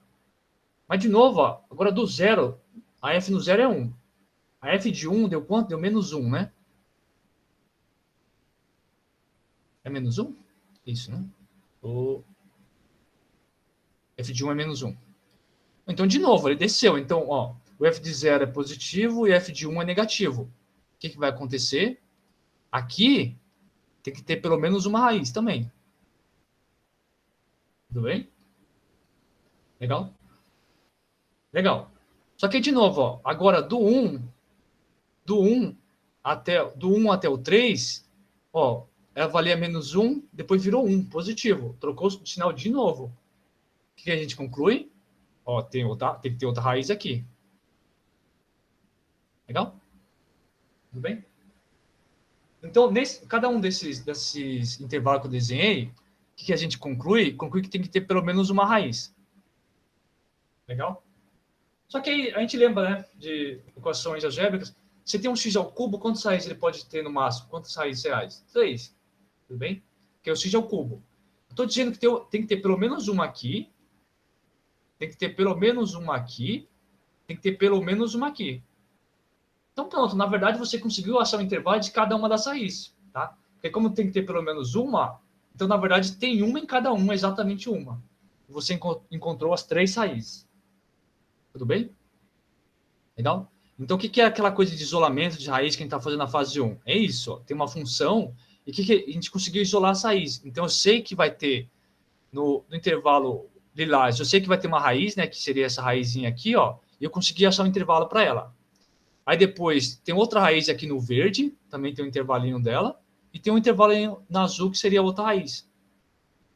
Mas, de novo, ó, agora do zero, a f no zero é 1. A f de 1 deu quanto? Deu menos 1, né? É menos 1? Isso, né? O f de 1 é menos 1. Então, de novo, ele desceu. Então, ó, o f de 0 é positivo e f de 1 é negativo. O que vai acontecer? Aqui tem que ter pelo menos uma raiz também. Tudo bem? Legal? Legal. Só que, de novo, ó, agora do 1 até o 3, ó, ela valia menos 1, depois virou 1, positivo. Trocou o sinal de novo. O que a gente conclui? Ó, tem que ter outra raiz aqui. Legal? Tudo bem? Então, cada um desses intervalos que eu desenhei, o que a gente conclui? Conclui que tem que ter pelo menos uma raiz. Legal? Só que aí a gente lembra, né, de equações algébricas. Se tem um x ao cubo, quantas raízes ele pode ter no máximo? Quantas raízes reais? 3. Tudo bem? Que é o x ao cubo. Estou dizendo que tem que ter pelo menos uma aqui, tem que ter pelo menos uma aqui, tem que ter pelo menos uma aqui. Então, pronto. Na verdade, você conseguiu achar o intervalo de cada uma das raízes, tá? Porque como tem que ter pelo menos uma, então, na verdade, tem uma em cada uma, exatamente uma. Você encontrou as 3 raízes. Tudo bem? Legal? Então, o que é aquela coisa de isolamento de raiz que a gente está fazendo na fase 1? É isso, ó, tem uma função e que a gente conseguiu isolar as raízes. Então, eu sei que vai ter, no intervalo lilás, eu sei que vai ter uma raiz, né, que seria essa raizinha aqui, ó, e eu consegui achar um intervalo para ela. Aí depois tem outra raiz aqui no verde, também tem um intervalinho dela, e tem um intervalinho no azul que seria outra raiz.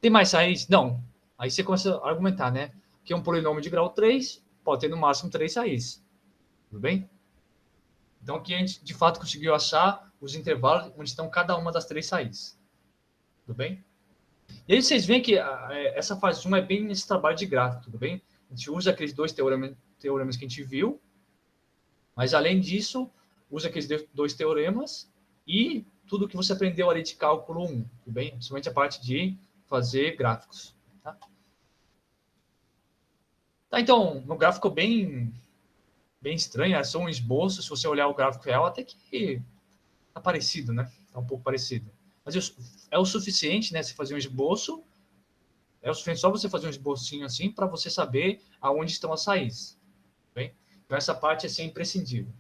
Tem mais raiz? Não. Aí você começa a argumentar, né? Que é um polinômio de grau 3, pode ter no máximo 3 raízes. Tudo bem? Então aqui a gente de fato conseguiu achar os intervalos onde estão cada uma das 3 raízes. Tudo bem? E aí vocês veem que essa fase 1 é bem nesse trabalho de gráfico, tudo bem? A gente usa aqueles dois teoremas que a gente viu, mas além disso, usa aqueles dois teoremas e tudo que você aprendeu ali de cálculo 1, tudo bem? Principalmente a parte de fazer gráficos. Tá? Tá, então, no gráfico bem estranho, é só um esboço. Se você olhar o gráfico real, até que tá parecido, né? Tá um pouco parecido. Mas é o suficiente, né? Se fazer um esboço, é o suficiente só você fazer um esbocinho assim para você saber aonde estão as raízes. Bem? Então, essa parte é sempre imprescindível.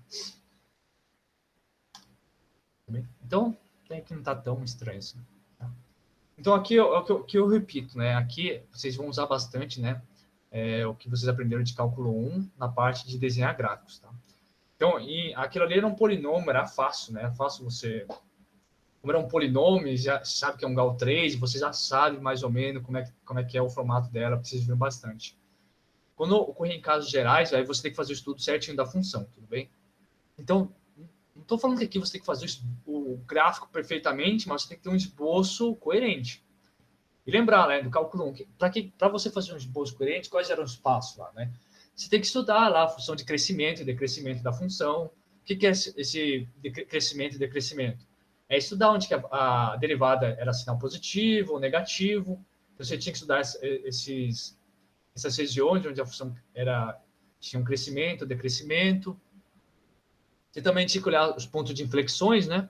Então, tem que não tá tão estranho assim. Tá? Então, aqui é o que eu repito, né? Aqui vocês vão usar bastante, né? O que vocês aprenderam de cálculo 1 na parte de desenhar gráficos, tá? Então, aquilo ali era um polinômio, era fácil, né? Era fácil você... Como era um polinômio, já sabe que é um grau 3, você já sabe mais ou menos como é que é o formato dela, porque vocês viram bastante. Quando ocorrer em casos gerais, aí você tem que fazer o estudo certinho da função, tudo bem? Então, não estou falando que aqui você tem que fazer o gráfico perfeitamente, mas você tem que ter um esboço coerente. E lembrar, né, do cálculo 1, para você fazer um esboço coerente, quais eram os passos lá, né? Você tem que estudar lá a função de crescimento e decrescimento da função. O que é esse crescimento e decrescimento? É estudar onde que a derivada era sinal positivo ou negativo. Então, você tinha que estudar essas regiões onde a função tinha um crescimento, decrescimento. Você também tinha que olhar os pontos de inflexões, né?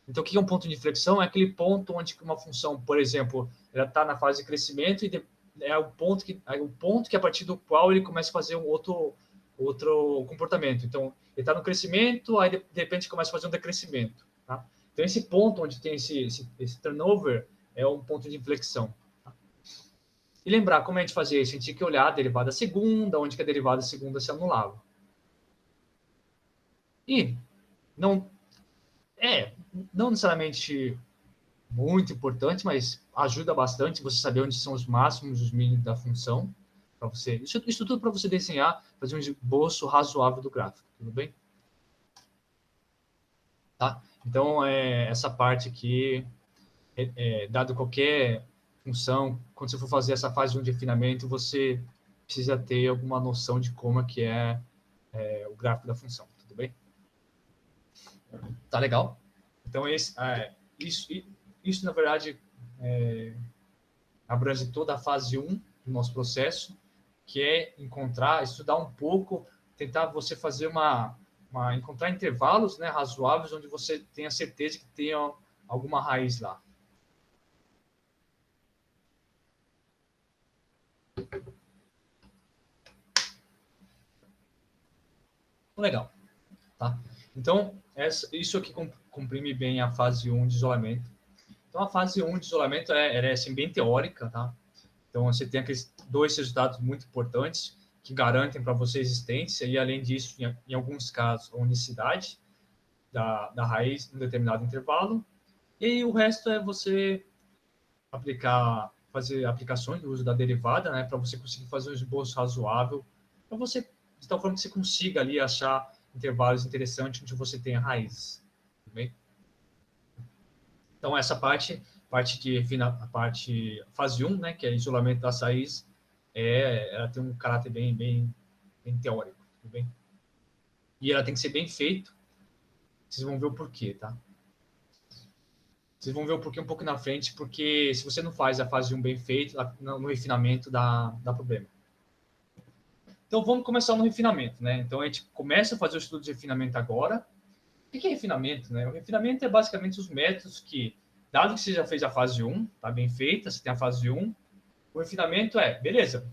Então, o que é um ponto de inflexão? É aquele ponto onde uma função, por exemplo, ela está na fase de crescimento e é o ponto que a partir do qual ele começa a fazer um outro comportamento. Então, ele está no crescimento, aí de repente começa a fazer um decrescimento. Tá? Então, esse ponto onde tem esse turnover é um ponto de inflexão. Tá? E lembrar como a gente fazia isso? A gente tinha que olhar a derivada segunda, onde que a derivada segunda se anulava. E não não necessariamente muito importante, mas ajuda bastante você saber onde são os máximos e os mínimos da função para você. Isso tudo para você desenhar, fazer um esboço razoável do gráfico, tudo bem? Tá? Então, essa parte aqui, dado qualquer função, quando você for fazer essa fase de um refinamento, você precisa ter alguma noção de como é que o gráfico da função, tudo bem? Tá legal? Então, isso na verdade, abrange toda a fase 1 do nosso processo, que é estudar um pouco, tentar você fazer encontrar intervalos, né, razoáveis, onde você tenha certeza que tenha alguma raiz lá. Legal, tá? Então, isso aqui comprime bem a fase 1 de isolamento. Então, a fase 1 de isolamento é assim, bem teórica, tá? Então, você tem aqueles 2 resultados muito importantes que garantem para você a existência e, além disso, em alguns casos, a unicidade da raiz em um determinado intervalo. E o resto é você fazer aplicações do uso da derivada, né, para você conseguir fazer um esboço razoável, para você, de tal forma que você consiga ali achar intervalos interessantes onde você tem a raiz. Tudo bem? Então, essa parte a parte fase 1, né, que é isolamento das raízes, ela tem um caráter bem teórico, tudo bem? E ela tem que ser bem feito. Vocês vão ver o porquê, tá? Vocês vão ver o porquê um pouco na frente, porque se você não faz a fase 1 bem feita, no refinamento dá problema. Então, vamos começar no refinamento, né? Então, a gente começa a fazer o estudo de refinamento agora. O que é refinamento, né? O refinamento é basicamente os métodos que, dado que você já fez a fase 1, tá bem feita, você tem a fase 1, o refinamento beleza,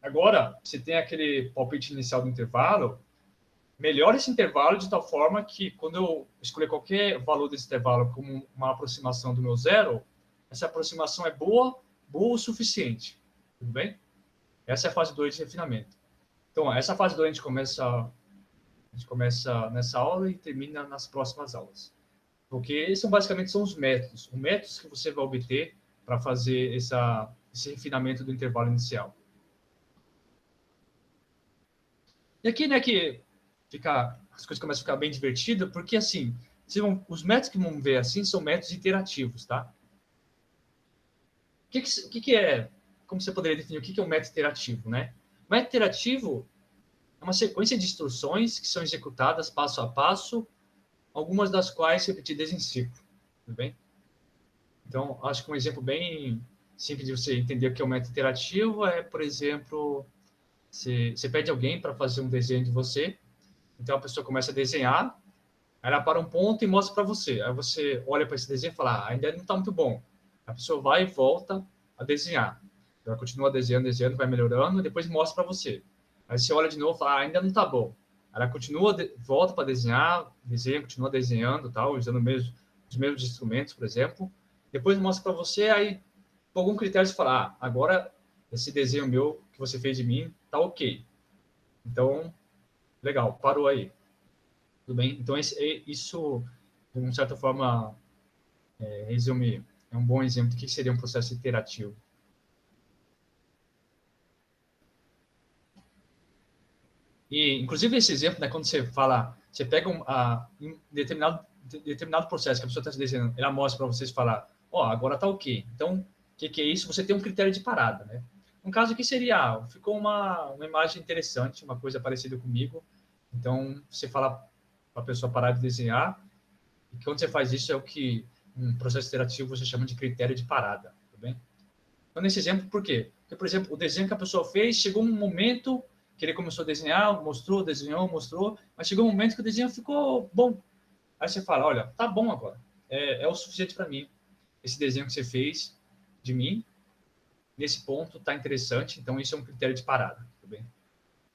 agora você tem aquele palpite inicial do intervalo, melhora esse intervalo de tal forma que, quando eu escolher qualquer valor desse intervalo como uma aproximação do meu zero, essa aproximação é boa o suficiente. Tudo bem? Essa é a fase 2 de refinamento. Então, essa fase 2 a gente começa nessa aula e termina nas próximas aulas. Porque esses basicamente são os métodos que você vai obter para fazer esse refinamento do intervalo inicial. E aqui, né, que as coisas começam a ficar bem divertidas, porque, assim, os métodos que vão ver assim são métodos iterativos, tá? O que é, como você poderia definir o que é um método iterativo, né? O método iterativo é uma sequência de instruções que são executadas passo a passo, algumas das quais repetidas em ciclo, tudo bem? Então, acho que um exemplo bem simples de você entender o que é um método iterativo é, por exemplo, você pede alguém para fazer um desenho de você, então a pessoa começa a desenhar, aí ela para um ponto e mostra para você. Aí você olha para esse desenho e fala, ainda não está muito bom. A pessoa vai e volta a desenhar. Ela continua desenhando, vai melhorando, e depois mostra para você. Aí você olha de novo e fala, ainda não está bom. Ela continua, volta para desenhar, desenha, continua desenhando, tal, usando os mesmos instrumentos, por exemplo. Depois mostra para você, aí, por algum critério, você fala, agora esse desenho meu que você fez de mim tá ok. Então, legal, parou aí. Tudo bem? Então, isso, de uma certa forma, resume, é um bom exemplo do que seria um processo iterativo. E, inclusive, esse exemplo, né, quando você fala, você pega um determinado processo que a pessoa está desenhando, ela mostra para vocês falar, agora está ok. Então, o que é isso? Você tem um critério de parada, né? Um caso aqui seria, ficou uma imagem interessante, uma coisa parecida comigo. Então, você fala para a pessoa parar de desenhar, e quando você faz isso, é o que um processo iterativo você chama de critério de parada, tudo bem? Então, nesse exemplo, por quê? Porque, por exemplo, o desenho que a pessoa fez, chegou um momento que ele começou a desenhar, mostrou, desenhou, mostrou, mas chegou um momento que o desenho ficou bom. Aí você fala, olha, tá bom agora, é o suficiente para mim. Esse desenho que você fez de mim, nesse ponto, tá interessante, então isso é um critério de parada, tudo bem?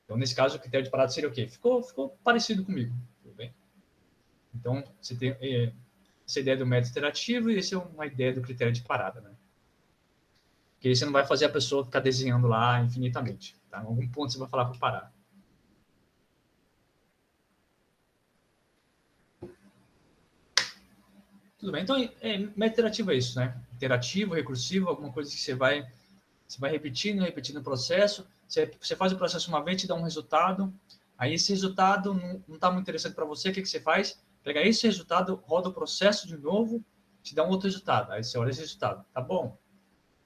Então, nesse caso, o critério de parada seria o quê? Ficou parecido comigo, tudo bem? Então, você tem essa ideia do método iterativo e essa é uma ideia do critério de parada, né? Porque aí você não vai fazer a pessoa ficar desenhando lá infinitamente. Tá? Em algum ponto você vai falar para parar. Tudo bem. Então, método iterativo é isso, né? Interativo, recursivo, alguma coisa que você vai repetindo o processo. Você faz o processo uma vez, te dá um resultado. Aí esse resultado não está muito interessante para você. O que você faz? Pega esse resultado, roda o processo de novo, te dá um outro resultado. Aí você olha esse resultado. Tá bom?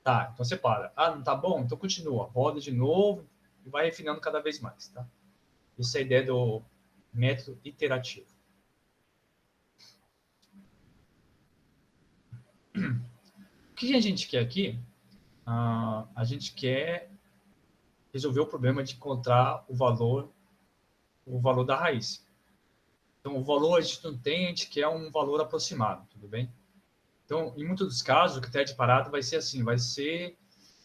Tá, então você para. Não tá bom? Então continua. Roda de novo e vai refinando cada vez mais, tá? Essa é a ideia do método iterativo. O que a gente quer aqui? A gente quer resolver o problema de encontrar o valor da raiz. Então, o valor a gente não tem, a gente quer um valor aproximado, tudo bem? Então, em muitos dos casos, o critério de parada vai ser assim,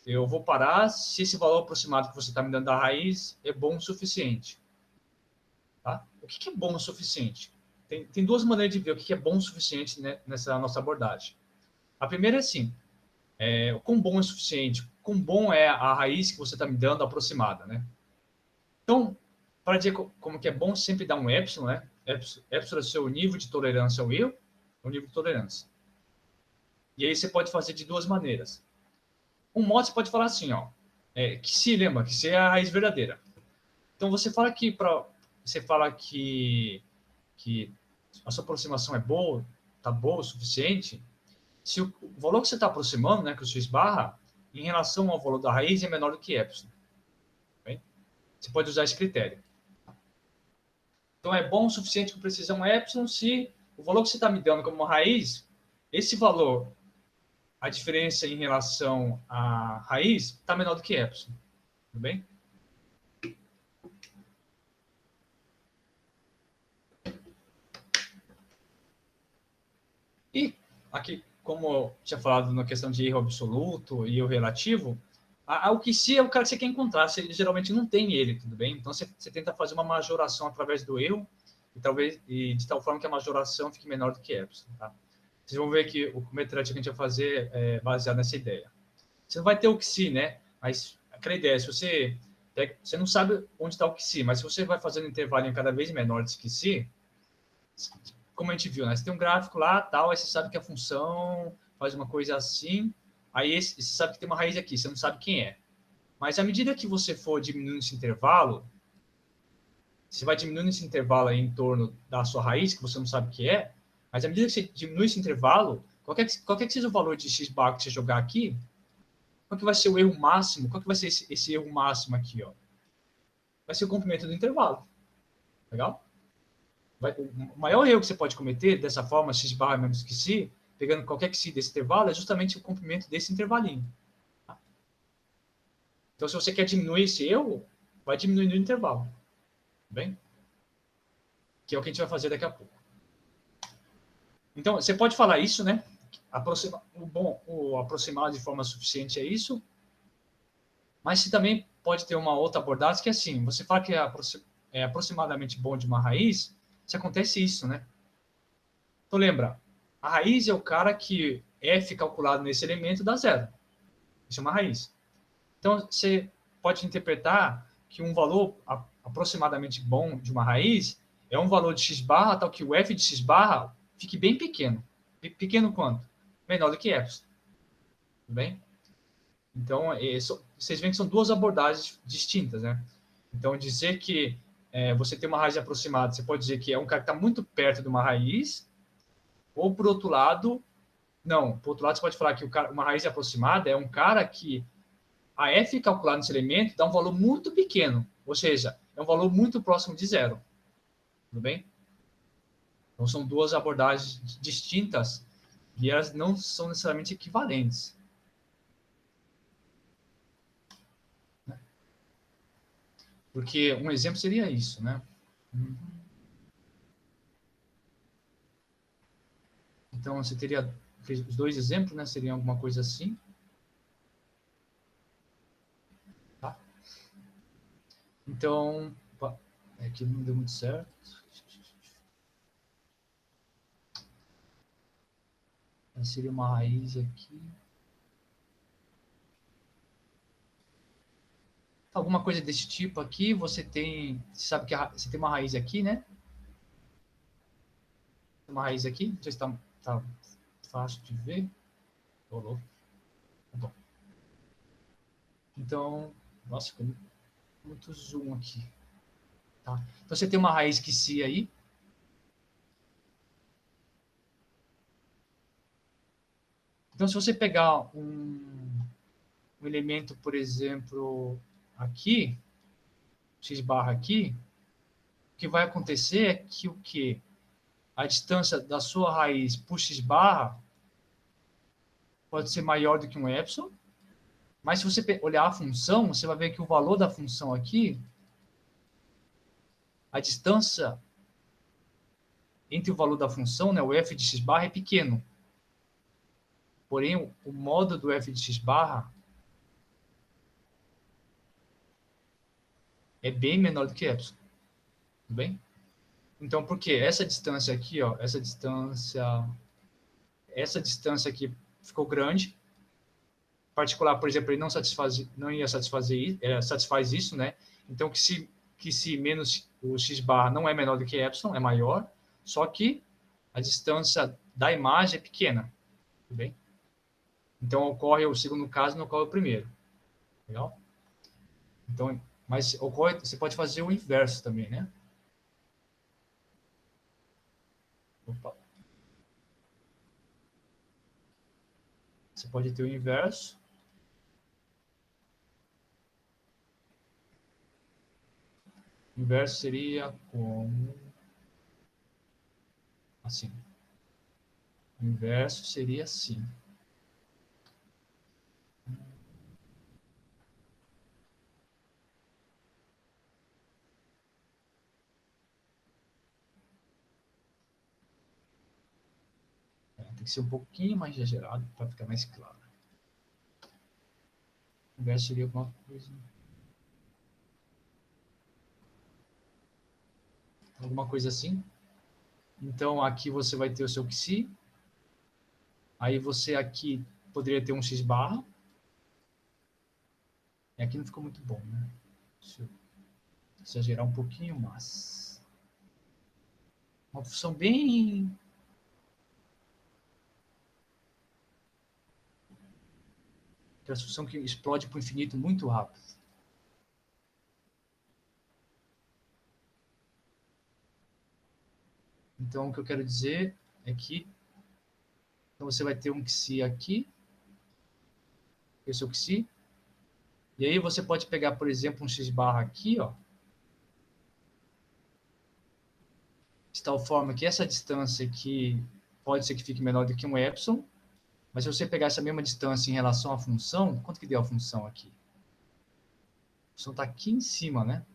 eu vou parar se esse valor aproximado que você está me dando da raiz é bom o suficiente. Tá? O que é bom o suficiente? Tem duas maneiras de ver o que é bom o suficiente, né, nessa nossa abordagem. A primeira é assim, o quão bom é o suficiente, quão bom é a raiz que você está me dando aproximada, né? Então, para dizer como que é bom, sempre dar um epsilon, né? Epsilon é o seu nível de tolerância ao erro, o nível de tolerância. E aí você pode fazer de duas maneiras. Um modo você pode falar assim, ó, que se lembra que se é a raiz verdadeira. Então você fala que a sua aproximação é boa, tá boa o suficiente. Se o valor que você está aproximando, né, que o x barra, em relação ao valor da raiz é menor do que epsilon. Bem? Você pode usar esse critério. Então é bom o suficiente com precisão epsilon se o valor que você está me dando como uma raiz, esse valor, a diferença em relação à raiz, está menor do que epsilon. Tudo bem? E aqui, como eu tinha falado na questão de erro absoluto e erro relativo, o que se é o cara que você quer encontrar, você geralmente não tem ele, tudo bem? Então você tenta fazer uma majoração através do erro e de tal forma que a majoração fique menor do que epsilon, tá? Vocês vão ver que o método que a gente vai fazer é baseado nessa ideia. Você não vai ter o que se, né? Mas aquela ideia, se você não sabe onde está o que se, mas se você vai fazendo intervalo cada vez menor de que se, como a gente viu, né? Você tem um gráfico lá, tal, aí você sabe que a função faz uma coisa assim, aí você sabe que tem uma raiz aqui, você não sabe quem é. Mas à medida que você for diminuindo esse intervalo, você vai diminuindo esse intervalo aí em torno da sua raiz, que você não sabe o que é, mas à medida que você diminui esse intervalo, qualquer que seja o valor de x bar que você jogar aqui, qual que vai ser o erro máximo? Qual que vai ser esse erro máximo aqui, ó? Vai ser o comprimento do intervalo. Legal? O maior erro que você pode cometer dessa forma, x barra menos que si, pegando qualquer que si desse intervalo, é justamente o comprimento desse intervalinho. Tá? Então, se você quer diminuir esse erro, vai diminuindo o intervalo. Tá bem? Que é o que a gente vai fazer daqui a pouco. Então, você pode falar isso, né? O aproximar de forma suficiente é isso. Mas você também pode ter uma outra abordagem que é assim, você fala que é aproximadamente bom de uma raiz, se acontece isso, né? Então lembra, a raiz é o cara que f calculado nesse elemento dá zero. Isso é uma raiz. Então você pode interpretar que um valor aproximadamente bom de uma raiz é um valor de x barra tal que o f de x barra fique bem pequeno. Pequeno quanto? Menor do que epsilon. Tudo bem? Então, vocês veem que são duas abordagens distintas, né? Então, dizer que você tem uma raiz aproximada, você pode dizer que é um cara que está muito perto de uma raiz, ou, por outro lado, não. Por outro lado, você pode falar que uma raiz aproximada é um cara que a f calculada nesse elemento dá um valor muito pequeno, ou seja, é um valor muito próximo de zero. Tudo bem? Então, são duas abordagens distintas e elas não são necessariamente equivalentes. Porque um exemplo seria isso, né? Então, você teria os dois exemplos, né? Seriam alguma coisa assim. Tá? Então, aqui não deu muito certo. Seria uma raiz aqui. Alguma coisa desse tipo aqui, você sabe que você tem uma raiz aqui, né? Uma raiz aqui, não sei se tá fácil de ver. Tá bom. Então, nossa, ficou muito zoom aqui. Tá? Então, você tem uma raiz que se aí. Então, se você pegar um elemento, por exemplo, aqui, x barra aqui, o que vai acontecer é que o que? A distância da sua raiz por x barra pode ser maior do que um epsilon, mas se você olhar a função, você vai ver que o valor da função aqui, a distância entre o valor da função, né, o f de x barra é pequeno. Porém, o modo do f de x barra é bem menor do que epsilon. Tudo bem? Então, por quê? Essa distância aqui, ó, essa distância aqui ficou grande. Particular, por exemplo, ele não ia satisfazer, satisfaz isso, né? Então, que se menos o x barra não é menor do que epsilon, é maior, só que a distância da imagem é pequena, tudo bem? Então, ocorre o segundo caso, não ocorre o primeiro, legal? Então, mas ocorre, você pode fazer o inverso também, né? Opa. Você pode ter o inverso. O inverso seria como assim. O inverso seria assim. Tem que ser um pouquinho mais exagerado para ficar mais claro. O inverso seria alguma coisa. Alguma coisa assim. Então, aqui você vai ter o seu xi. Aí você aqui poderia ter um x barra. E aqui não ficou muito bom, né? Deixa eu exagerar um pouquinho mais. Uma função bem... aquela função que explode para o infinito muito rápido. Então, o que eu quero dizer é que então, você vai ter um xi aqui. Esse é o xi. E aí você pode pegar, por exemplo, um x barra aqui, ó. De tal forma que essa distância aqui pode ser que fique menor do que um epsilon. Mas se você pegar essa mesma distância em relação à função, quanto que deu a função aqui? A função está aqui em cima, né?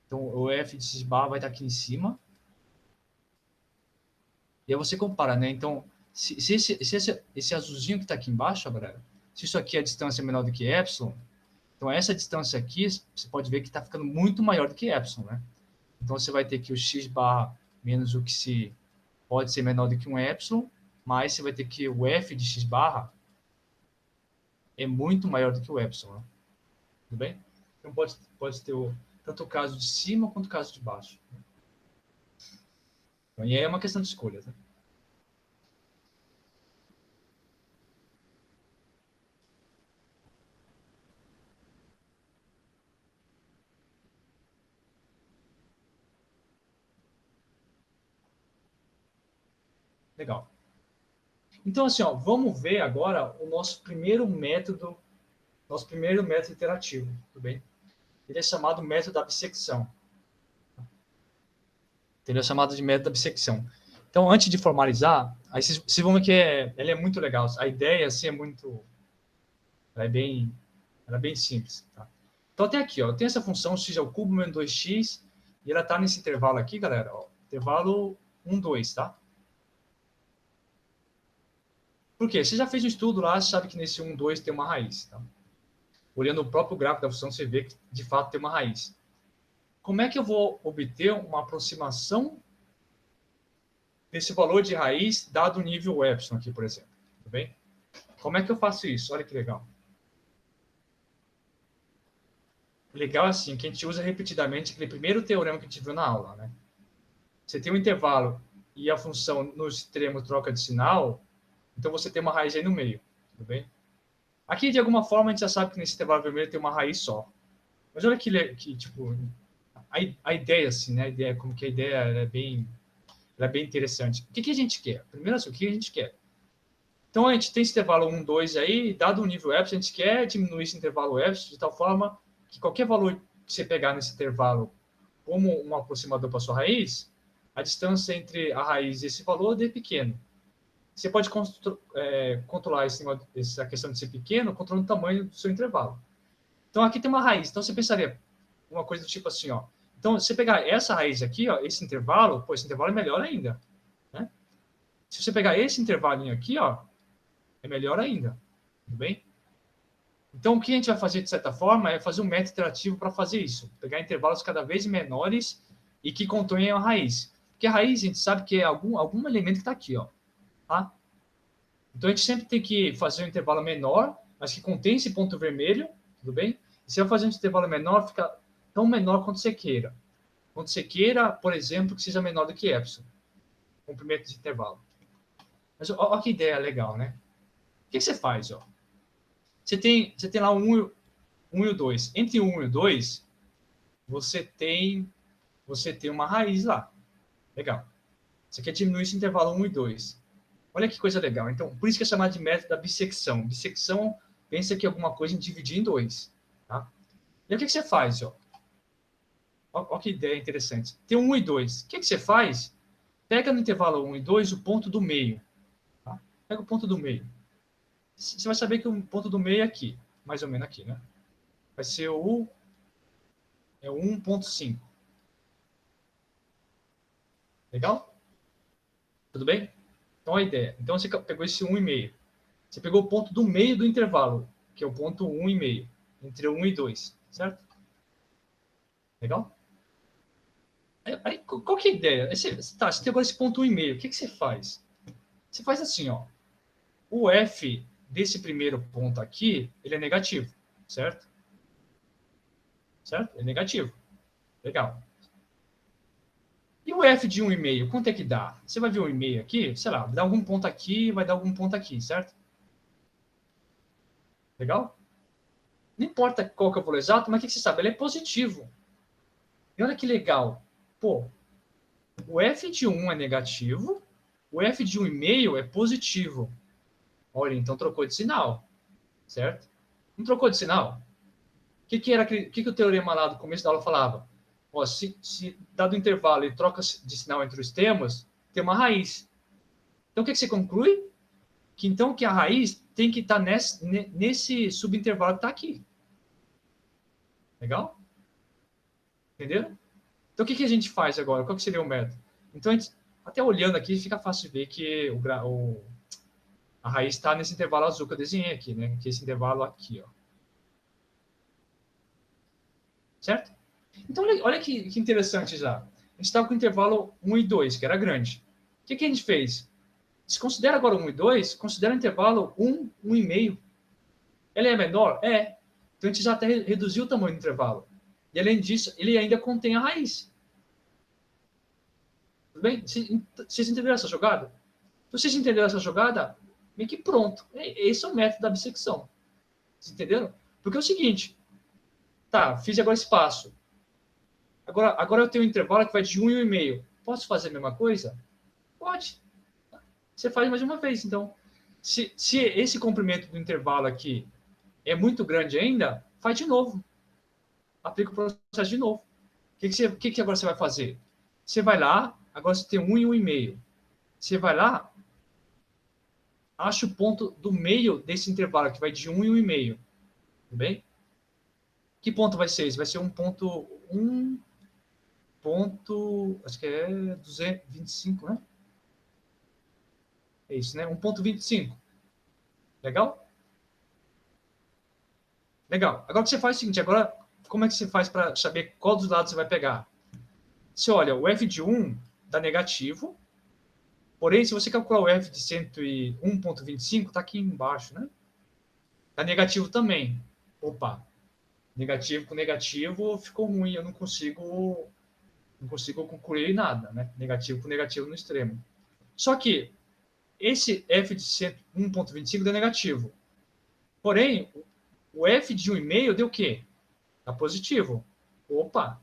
Então, o f de x barra vai estar aqui em cima. E aí você compara, né? Então, se esse azulzinho que está aqui embaixo, agora, se isso aqui é a distância menor do que epsilon, então essa distância aqui, você pode ver que está ficando muito maior do que epsilon, né? Então, você vai ter que o x barra menos o xi pode ser menor do que um epsilon, mas você vai ter que o f de x barra é muito maior do que o epsilon, né? Tudo bem? Então, pode ter tanto o caso de cima quanto o caso de baixo. Então, e aí é uma questão de escolha, né? Legal. Então, assim, ó, vamos ver agora o nosso primeiro método iterativo, tudo bem? Ele é chamado método da bissecção. Ele é chamado de método da bissecção. Então, antes de formalizar, aí vocês vão ver que ele é muito legal. A ideia, assim, ela é bem simples, tá? Então, tem aqui, ó, tem essa função x ao cubo menos 2x, e ela está nesse intervalo aqui, galera, ó, intervalo 1, 2, tá? Por quê? Você já fez um estudo lá, você sabe que nesse 1, 2 tem uma raiz, tá? Olhando o próprio gráfico da função, você vê que de fato tem uma raiz. Como é que eu vou obter uma aproximação desse valor de raiz dado o nível epsilon aqui, por exemplo? Tudo bem? Como é que eu faço isso? Olha que legal. Legal assim, que a gente usa repetidamente aquele primeiro teorema que a gente viu na aula, né? Você tem um intervalo e a função no extremo troca de sinal, então você tem uma raiz aí no meio, tudo bem? Aqui, de alguma forma, a gente já sabe que nesse intervalo vermelho tem uma raiz só. Mas olha que tipo, a ideia, assim, né? A ideia, como que a ideia ela é bem interessante. O que a gente quer? Primeiro, assim, o que a gente quer? Então, a gente tem esse intervalo 1, 2 aí, dado o nível epsilon, a gente quer diminuir esse intervalo epsilon de tal forma que qualquer valor que você pegar nesse intervalo como um aproximador para a sua raiz, a distância entre a raiz e esse valor dê pequeno. Você pode controlar essa questão de ser pequeno controlando o tamanho do seu intervalo. Então, aqui tem uma raiz. Então, você pensaria uma coisa do tipo assim, ó. Então, se você pegar essa raiz aqui, ó, esse intervalo, pô, esse intervalo é melhor ainda, né? Se você pegar esse intervalinho aqui, ó, é melhor ainda, tudo bem? Então, o que a gente vai fazer, de certa forma, é fazer um método iterativo para fazer isso. Pegar intervalos cada vez menores e que contém a raiz. Porque a raiz, a gente sabe que é algum elemento que está aqui, ó, tá? Então, a gente sempre tem que fazer um intervalo menor, mas que contém esse ponto vermelho, tudo bem? E se eu fazer um intervalo menor, fica tão menor quanto você queira. Quando você queira, por exemplo, que seja menor do que epsilon, comprimento de intervalo. Mas olha que ideia legal, né? O que você faz, ó? Você tem lá o 1 e o 2. Entre o 1 e o 2, você tem uma raiz lá. Legal. Você quer diminuir esse intervalo 1 e 2. Olha que coisa legal. Então, por isso que é chamado de método da bissecção. Bissecção, pensa que é alguma coisa em dividir em 2. Tá? E aí, o que você faz? Ó? Olha que ideia interessante. Tem 1 e 2. O que você faz? Pega no intervalo 1 e 2 o ponto do meio. Tá? Pega o ponto do meio. Você vai saber que o ponto do meio é aqui. Mais ou menos aqui, né? Vai ser o 1.5. Legal? Tudo bem? Então, a ideia. Então, você pegou esse 1,5. Você pegou o ponto do meio do intervalo, que é o ponto 1,5, entre 1 e 2, certo? Legal? Aí, qual que é a ideia? Você tem agora esse ponto 1,5. O que você faz? Você faz assim, ó. O f desse primeiro ponto aqui, ele é negativo, certo? Certo? É negativo. Legal. E o f de 1,5, quanto é que dá? Você vai ver 1,5 aqui, sei lá, vai dar algum ponto aqui, vai dar algum ponto aqui, certo? Legal? Não importa qual que é o valor exato, mas o que você sabe? Ele é positivo. E olha que legal. Pô, o f de 1 é negativo, o f de 1,5 é positivo. Olha, então trocou de sinal, certo? Não trocou de sinal? O que o teorema lá do começo da aula falava? Ó, se dado o intervalo e troca de sinal entre os termos, tem uma raiz. Então, o que você conclui? Que a raiz tem que estar nesse subintervalo que está aqui. Legal? Entenderam? Então, o que a gente faz agora? Qual que seria o método? Então, até olhando aqui, fica fácil de ver que a raiz está nesse intervalo azul que eu desenhei aqui, né? Que é esse intervalo aqui, ó. Certo? Então, olha que interessante já. A gente estava com o intervalo 1 e 2, que era grande. O que a gente fez? Se considera agora 1 e 2, considera o intervalo 1, 1,5. Ele é menor? É. Então, a gente já até reduziu o tamanho do intervalo. E, além disso, ele ainda contém a raiz. Tudo bem? Vocês entenderam essa jogada? Se vocês entenderam essa jogada, meio que pronto. Esse é o método da bissecção. Vocês entenderam? Porque é o seguinte. Tá, fiz agora esse passo. Agora eu tenho um intervalo que vai de 1 e 1,5. Posso fazer a mesma coisa? Pode. Você faz mais uma vez. Então, se esse comprimento do intervalo aqui é muito grande ainda, faz de novo. Aplica o processo de novo. O que agora você vai fazer? Você vai lá, agora você tem 1 e 1,5. Você vai lá, acha o ponto do meio desse intervalo, que vai de 1 e 1,5. Tudo bem? Que ponto vai ser esse? Vai ser acho que é 225, né? É isso, né? 1,25. Legal? Legal. Agora o que você faz é o seguinte, agora como é que você faz para saber qual dos lados você vai pegar? Você olha, o f de 1 dá negativo, porém, se você calcular o f de 101,25, está aqui embaixo, né? Dá negativo também. Opa, negativo com negativo ficou ruim, eu não consigo concluir nada, né? Negativo com negativo no extremo. Só que esse f de 1,25 deu negativo. Porém, o f de 1,5 deu o quê? Dá positivo. Opa!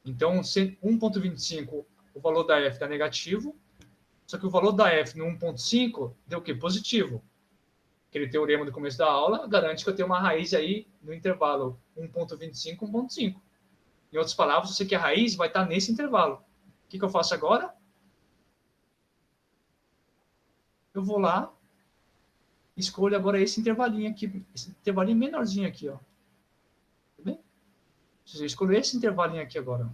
Então, 1,25, o valor da f dá negativo, só que o valor da f no 1,5 deu o quê? Positivo. Aquele teorema do começo da aula garante que eu tenho uma raiz aí no intervalo 1,25, 1,5. Em outras palavras, eu sei que a raiz vai estar nesse intervalo. O que eu faço agora? Eu vou lá, escolho agora esse intervalinho aqui, esse intervalinho menorzinho aqui, ó. Tá bem? Eu escolho esse intervalinho aqui agora.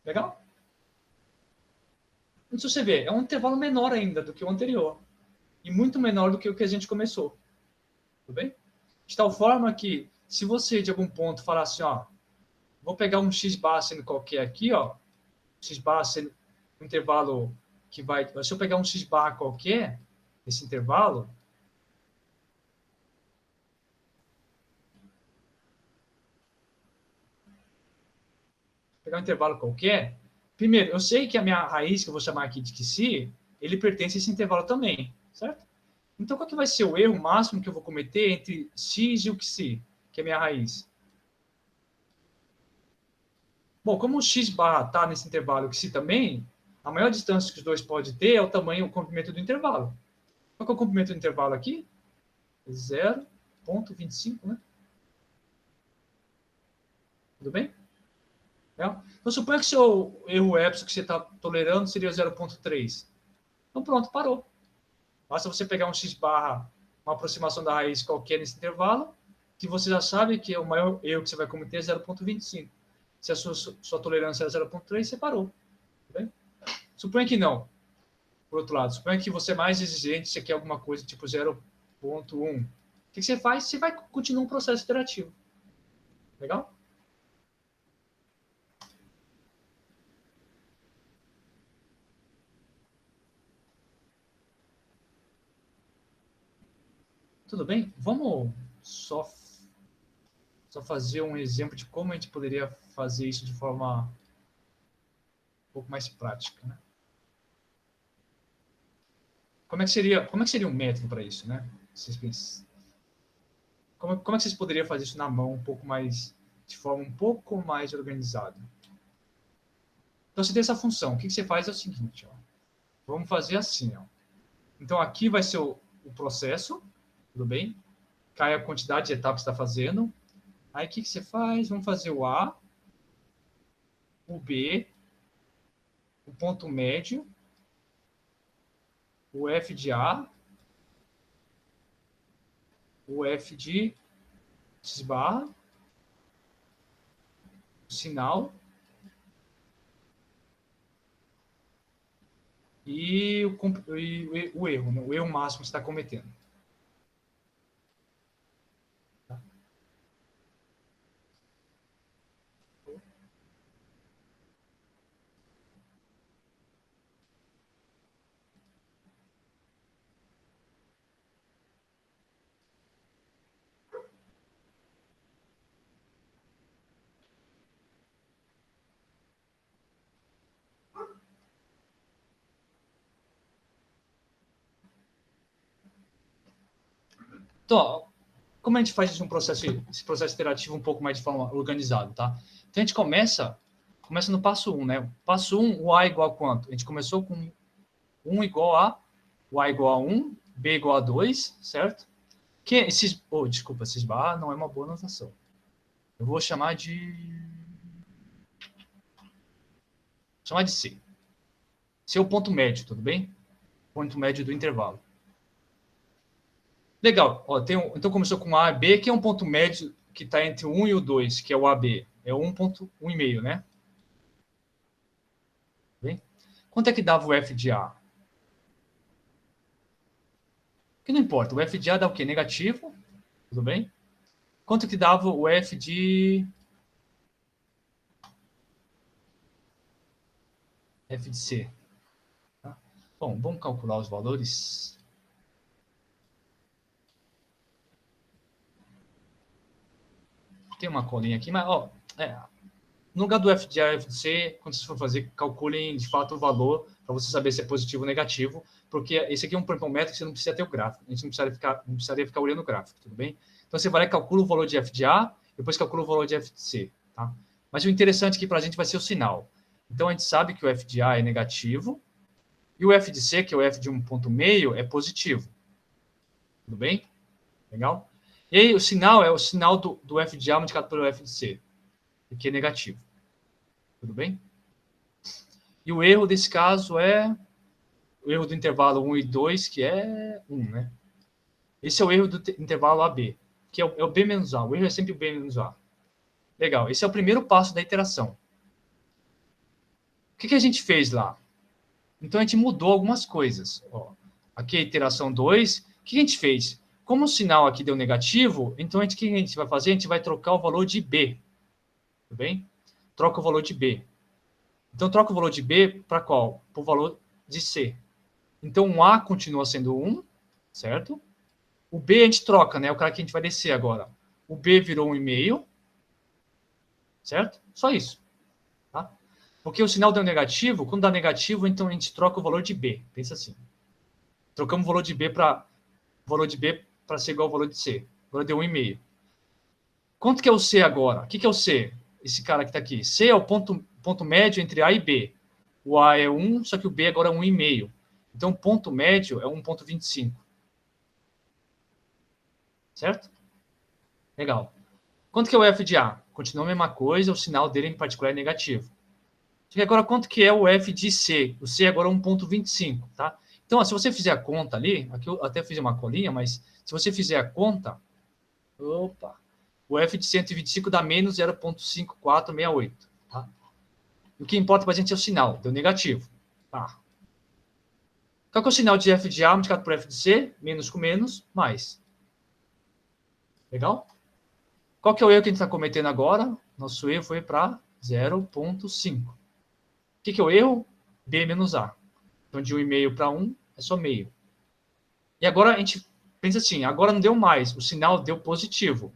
Legal? Então, se você ver, é um intervalo menor ainda do que o anterior. E muito menor do que o que a gente começou. Tudo bem? De tal forma que, se você, de algum ponto, falar assim, ó, Vou pegar um x barra sendo qualquer aqui, ó. X barra sendo um intervalo que vai... Se eu pegar um x barra qualquer, esse intervalo... Pegar um intervalo qualquer... Primeiro, eu sei que a minha raiz, que eu vou chamar aqui de xi, ele pertence a esse intervalo também, certo? Então, qual que vai ser o erro máximo que eu vou cometer entre x e o xi, que é a minha raiz? Bom, como o x barra está nesse intervalo e o xi também, a maior distância que os dois podem ter é o tamanho, o comprimento do intervalo. Qual que é o comprimento do intervalo aqui? 0,25, né? Tudo bem? Então, suponha que seu erro epsilon que você está tolerando seria 0,3. Então, pronto, parou. Basta você pegar um x barra, uma aproximação da raiz qualquer nesse intervalo, que você já sabe que o maior erro que você vai cometer é 0,25. Se a sua tolerância é 0,3, você parou. Tudo bem? Suponha que não. Por outro lado, suponha que você é mais exigente, você quer alguma coisa tipo 0,1. O que você faz? Você vai continuar um processo iterativo. Legal? Tudo bem? Vamos só fazer um exemplo de como a gente poderia fazer isso de forma um pouco mais prática, né? Como é que seria um método para isso, né? Vocês pensam? Como é que vocês poderiam fazer isso na mão de forma um pouco mais organizada? Então, você tem essa função. O que você faz é o seguinte, ó. Vamos fazer assim, ó. Então, aqui vai ser o processo, tudo bem? Cai a quantidade de etapas que está fazendo. Aí, o que você faz? Vamos fazer o A, o B, o ponto médio, o F de A, o F de X barra, o sinal e o erro, né? O erro máximo que você está cometendo. Então, ó, como a gente faz esse processo iterativo um pouco mais de forma organizada, tá? Então, a gente começa no passo 1, né? Passo 1, o A igual a quanto? A gente começou com 1 igual a, o A igual a 1, B igual a 2, certo? Desculpa, esses barra não é uma boa notação. Eu vou chamar de C. C é o ponto médio, tudo bem? Ponto médio do intervalo. Legal. Ó, então começou com A e B, que é um ponto médio que está entre o 1 e o 2, que é o AB. É 1,1,5, né? Bem? Quanto é que dava o F de A? Que não importa. O F de A dá o quê? Negativo. Tudo bem? Quanto que dava o F de C? Tá? Bom, vamos calcular os valores. Tem uma colinha aqui, mas ó, no lugar do F de A e F de C, quando vocês for fazer, calculem de fato o valor para você saber se é positivo ou negativo, porque esse aqui é um método que você não precisa ter o gráfico, a gente não precisaria ficar olhando o gráfico, tudo bem? Então você vai lá e calcula o valor de F de A, depois calcula o valor de F de C, tá? Mas o interessante aqui para a gente vai ser o sinal. Então a gente sabe que o F de A é negativo e o F de C, que é o F de 1,5, é positivo. Tudo bem? Legal? E aí o sinal é o sinal do F de A multiplicado pelo F de C, que é negativo. Tudo bem? E o erro desse caso é o erro do intervalo 1 e 2, que é 1, né? Esse é o erro do intervalo AB, que é o B menos A. O erro é sempre o B menos A. Legal. Esse é o primeiro passo da iteração. O que a gente fez lá? Então, a gente mudou algumas coisas. Ó, aqui é a iteração 2. O que a gente fez? Como o sinal aqui deu negativo, então o que a gente vai fazer? A gente vai trocar o valor de B. Tudo bem? troca o valor de B. Então, troca o valor de B para qual? Para o valor de C. Então, o A continua sendo 1, certo? O B a gente troca, né? O cara que a gente vai descer agora. O B virou 1,5, certo? Só isso, tá? Porque o sinal deu negativo, quando dá negativo, então a gente troca o valor de B. Pensa assim. Trocamos o valor de B para ser igual ao valor de C. Agora deu 1,5. Quanto que é o C agora? O que é o C? Esse cara que está aqui. C é o ponto médio entre A e B. O A é 1, só que o B agora é 1,5. Então, o ponto médio é 1,25. Certo? Legal. Quanto que é o F de A? Continua a mesma coisa, o sinal dele em particular é negativo. Só que agora, quanto que é o F de C? O C agora é 1,25, tá? Então, ó, se você fizer a conta ali, aqui eu até fiz uma colinha, mas se você fizer a conta, opa, o F de 125 dá menos 0,5468, tá? O que importa para a gente é o sinal, deu negativo. Tá. Qual que é o sinal de F de A multiplicado por F de C? Menos com menos, mais. Legal? Qual que é o erro que a gente está cometendo agora? Nosso erro foi para 0,5. O que é o erro? B menos A. Então, de 1,5 para 1 é só meio. E agora a gente pensa assim, agora não deu mais, o sinal deu positivo.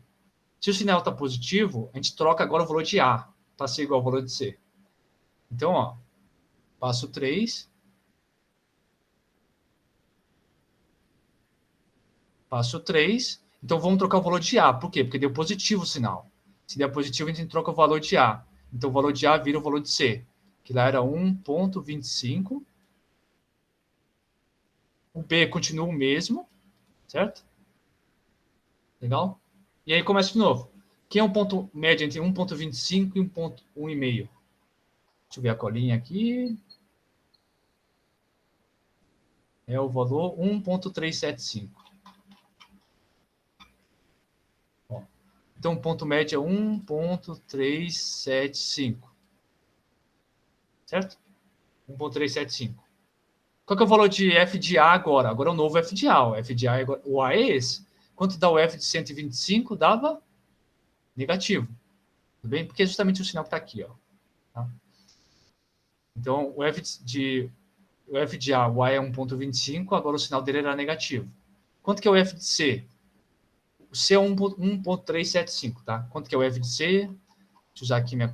Se o sinal está positivo, a gente troca agora o valor de A para ser igual ao valor de C. Então, ó, passo 3. Passo 3. Então, vamos trocar o valor de A. Por quê? Porque deu positivo o sinal. Se der positivo, a gente troca o valor de A. Então, o valor de A vira o valor de C, que lá era 1,25. O B continua o mesmo, certo? Legal? E aí começa de novo. Quem é um ponto médio entre 1,25 e 1,5? Deixa eu ver a colinha aqui. É o valor 1,375. Então, o ponto médio é 1,375. Certo? 1,375. Qual que é o valor de F de A agora? Agora é o novo F de A. O F de A o A é esse. Quanto dá o F de 125? Dava negativo. Tudo bem? Porque é justamente o sinal que está aqui. Ó. Tá? Então, o F de A, o A é 1,25, agora o sinal dele era negativo. Quanto que é o F de C? O C é 1,375, tá? Quanto que é o F de C? Deixa eu usar aqui minha...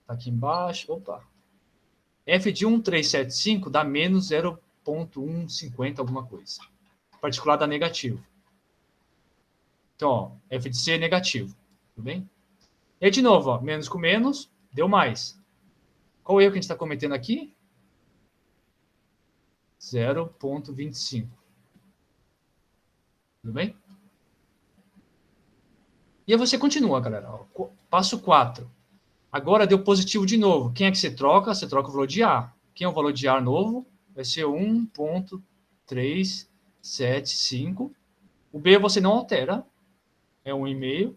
Tá aqui embaixo. Opa. F de 1,375 dá menos 0,150 alguma coisa. Em particular dá negativo. Então, ó, F de C é negativo. Tudo bem? E aí, de novo, ó, menos com menos, deu mais. Qual o erro que a gente está cometendo aqui? 0,25. Tudo bem? E aí você continua, galera. Ó, passo 4. Agora deu positivo de novo. Quem é que você troca? Você troca o valor de A. Quem é o valor de A novo? Vai ser 1,375. O B você não altera. É 1,5.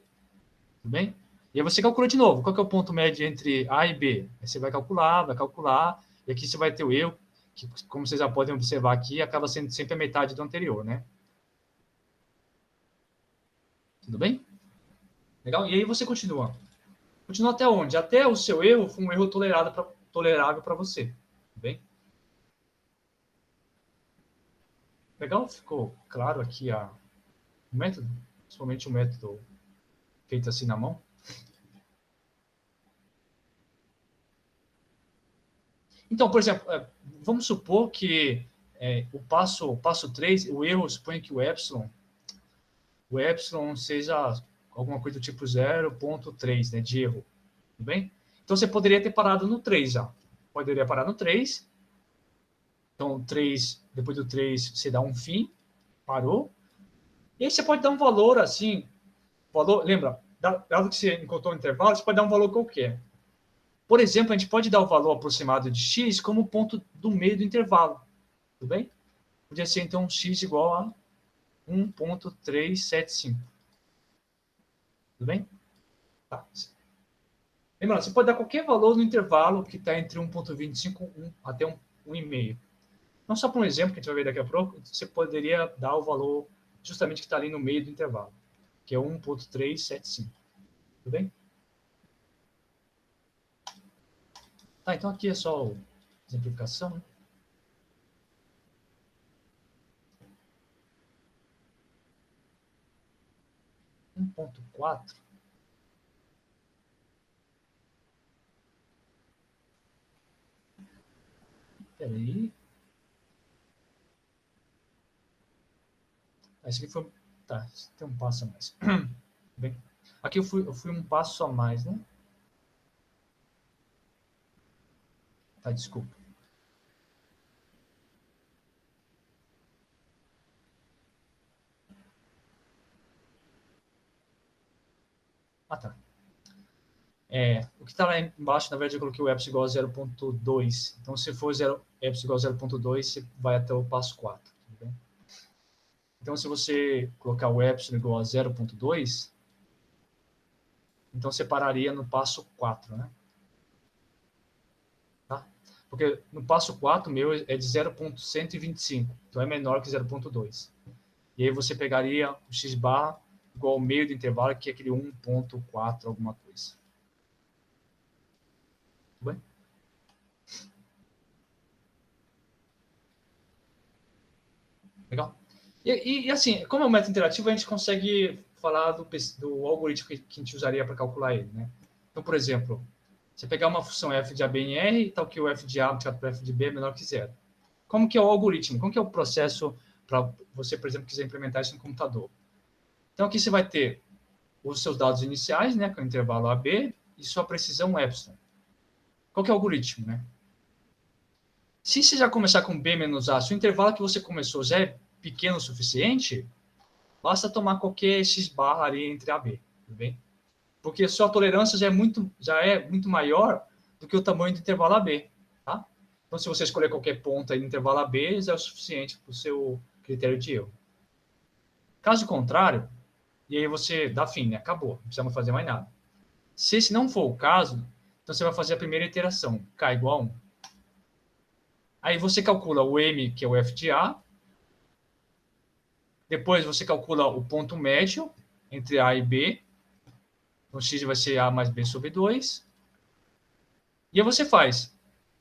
Tudo bem? E aí você calcula de novo. Qual que é o ponto médio entre A e B? Aí você vai calcular. E aqui você vai ter o erro, que, como vocês já podem observar aqui, acaba sendo sempre a metade do anterior, né? Tudo bem? Legal? E aí você continua. Continua até onde? Até o seu erro foi um erro tolerável para você. Tudo bem? Legal? Ficou claro aqui o método? Principalmente o método feito assim na mão. Então, por exemplo, vamos supor que o passo 3, o erro supõe que o epsilon seja alguma coisa do tipo 0,3, né, de erro. Tudo bem? Então, você poderia ter parado no 3 já. Poderia parar no 3. Então, 3, depois do 3, você dá um fim. Parou. E aí você pode dar um valor assim. Lembra, dado que você encontrou um intervalo, você pode dar um valor qualquer. Por exemplo, a gente pode dar o valor aproximado de x como ponto do meio do intervalo. Tudo bem? Podia ser, então, x igual a 1,375. Tudo bem? Tá. Lembrando, você pode dar qualquer valor no intervalo que está entre 1,25 até 1,5. Não só para um exemplo que a gente vai ver daqui a pouco, você poderia dar o valor justamente que está ali no meio do intervalo, que é 1,375. Tudo bem? Tá, então aqui é só exemplificação, né? Um 1.4. Peraí. Esse aqui foi... Tá, tem um passo a mais. Bem, aqui eu fui um passo a mais, né? Tá, desculpa. Ah, tá. O que está lá embaixo, na verdade, eu coloquei o epsilon igual a 0.2. Então, se for epsilon igual a 0.2, você vai até o passo 4. Tudo bem? Então, se você colocar o epsilon igual a 0.2, então você pararia no passo 4, né? Tá? Porque no passo 4, meu é de 0.125, então é menor que 0.2. E aí você pegaria o x barra igual ao meio do intervalo, que é aquele 1.4 alguma coisa. Tudo bem? Legal? E assim, como é um método interativo, a gente consegue falar do algoritmo que a gente usaria para calcular ele, né? Então, por exemplo, você pegar uma função f de a, b em r, tal que o f de a multiplicado por f de b é menor que zero. Como que é o algoritmo? Como que é o processo para você, por exemplo, quiser implementar isso no computador? Então, aqui você vai ter os seus dados iniciais, né, com o intervalo AB, e sua precisão epsilon. Qual que é o algoritmo, né? Se você já começar com B menos A, se o intervalo que você começou já é pequeno o suficiente, basta tomar qualquer x barra ali entre A e B, tudo bem? Porque a sua tolerância já é muito maior do que o tamanho do intervalo AB, tá? Então, se você escolher qualquer ponto aí no intervalo AB, já é o suficiente para o seu critério de erro. Caso contrário, e aí você dá fim, né? Acabou, não precisa fazer mais nada. Se esse não for o caso, então você vai fazer a primeira iteração, k igual a 1. Aí você calcula o m, que é o f de a. Depois você calcula o ponto médio entre a e b. Então, x vai ser a mais b sobre 2. E aí você faz.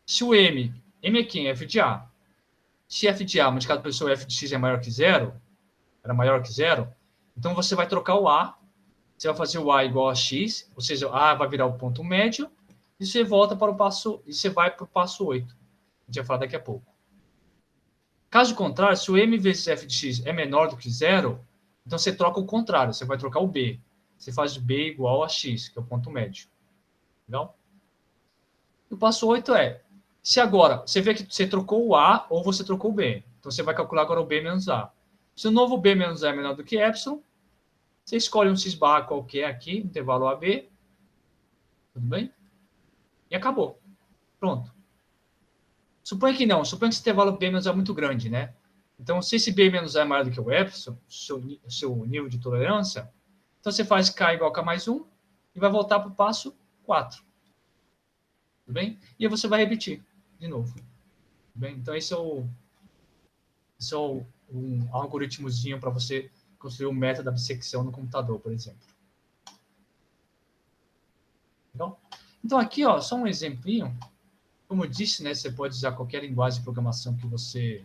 Se o m aqui é f de a. Se f de a multiplicado pelo seu f de x é maior que zero, era maior que zero, então você vai trocar o a. Você vai fazer o a igual a x, ou seja, a vai virar o ponto médio, e você volta para o passo, e você vai para o passo 8. A gente vai falar daqui a pouco. Caso contrário, se o m vezes f de x é menor do que zero, então você troca o contrário, você vai trocar o b. Você faz b igual a x, que é o ponto médio. Legal? O passo 8 é, se agora, você vê que você trocou o a ou você trocou o b. Então você vai calcular agora o b menos a. Se o novo b menos a é menor do que epsilon, você escolhe um x barra qualquer aqui, intervalo AB. Tudo bem? E acabou. Pronto. Suponha que não. Suponha que esse intervalo B menos A é muito grande, né? Então, se esse B menos A é maior do que o epsilon, seu nível de tolerância, então você faz K igual a K mais 1 e vai voltar para o passo 4. Tudo bem? E aí você vai repetir de novo. Tudo bem? Então, esse é um algoritmozinho para você construir um método da bissecção no computador, por exemplo. Legal? Então, aqui, ó, só um exemplinho. Como eu disse, né, você pode usar qualquer linguagem de programação que você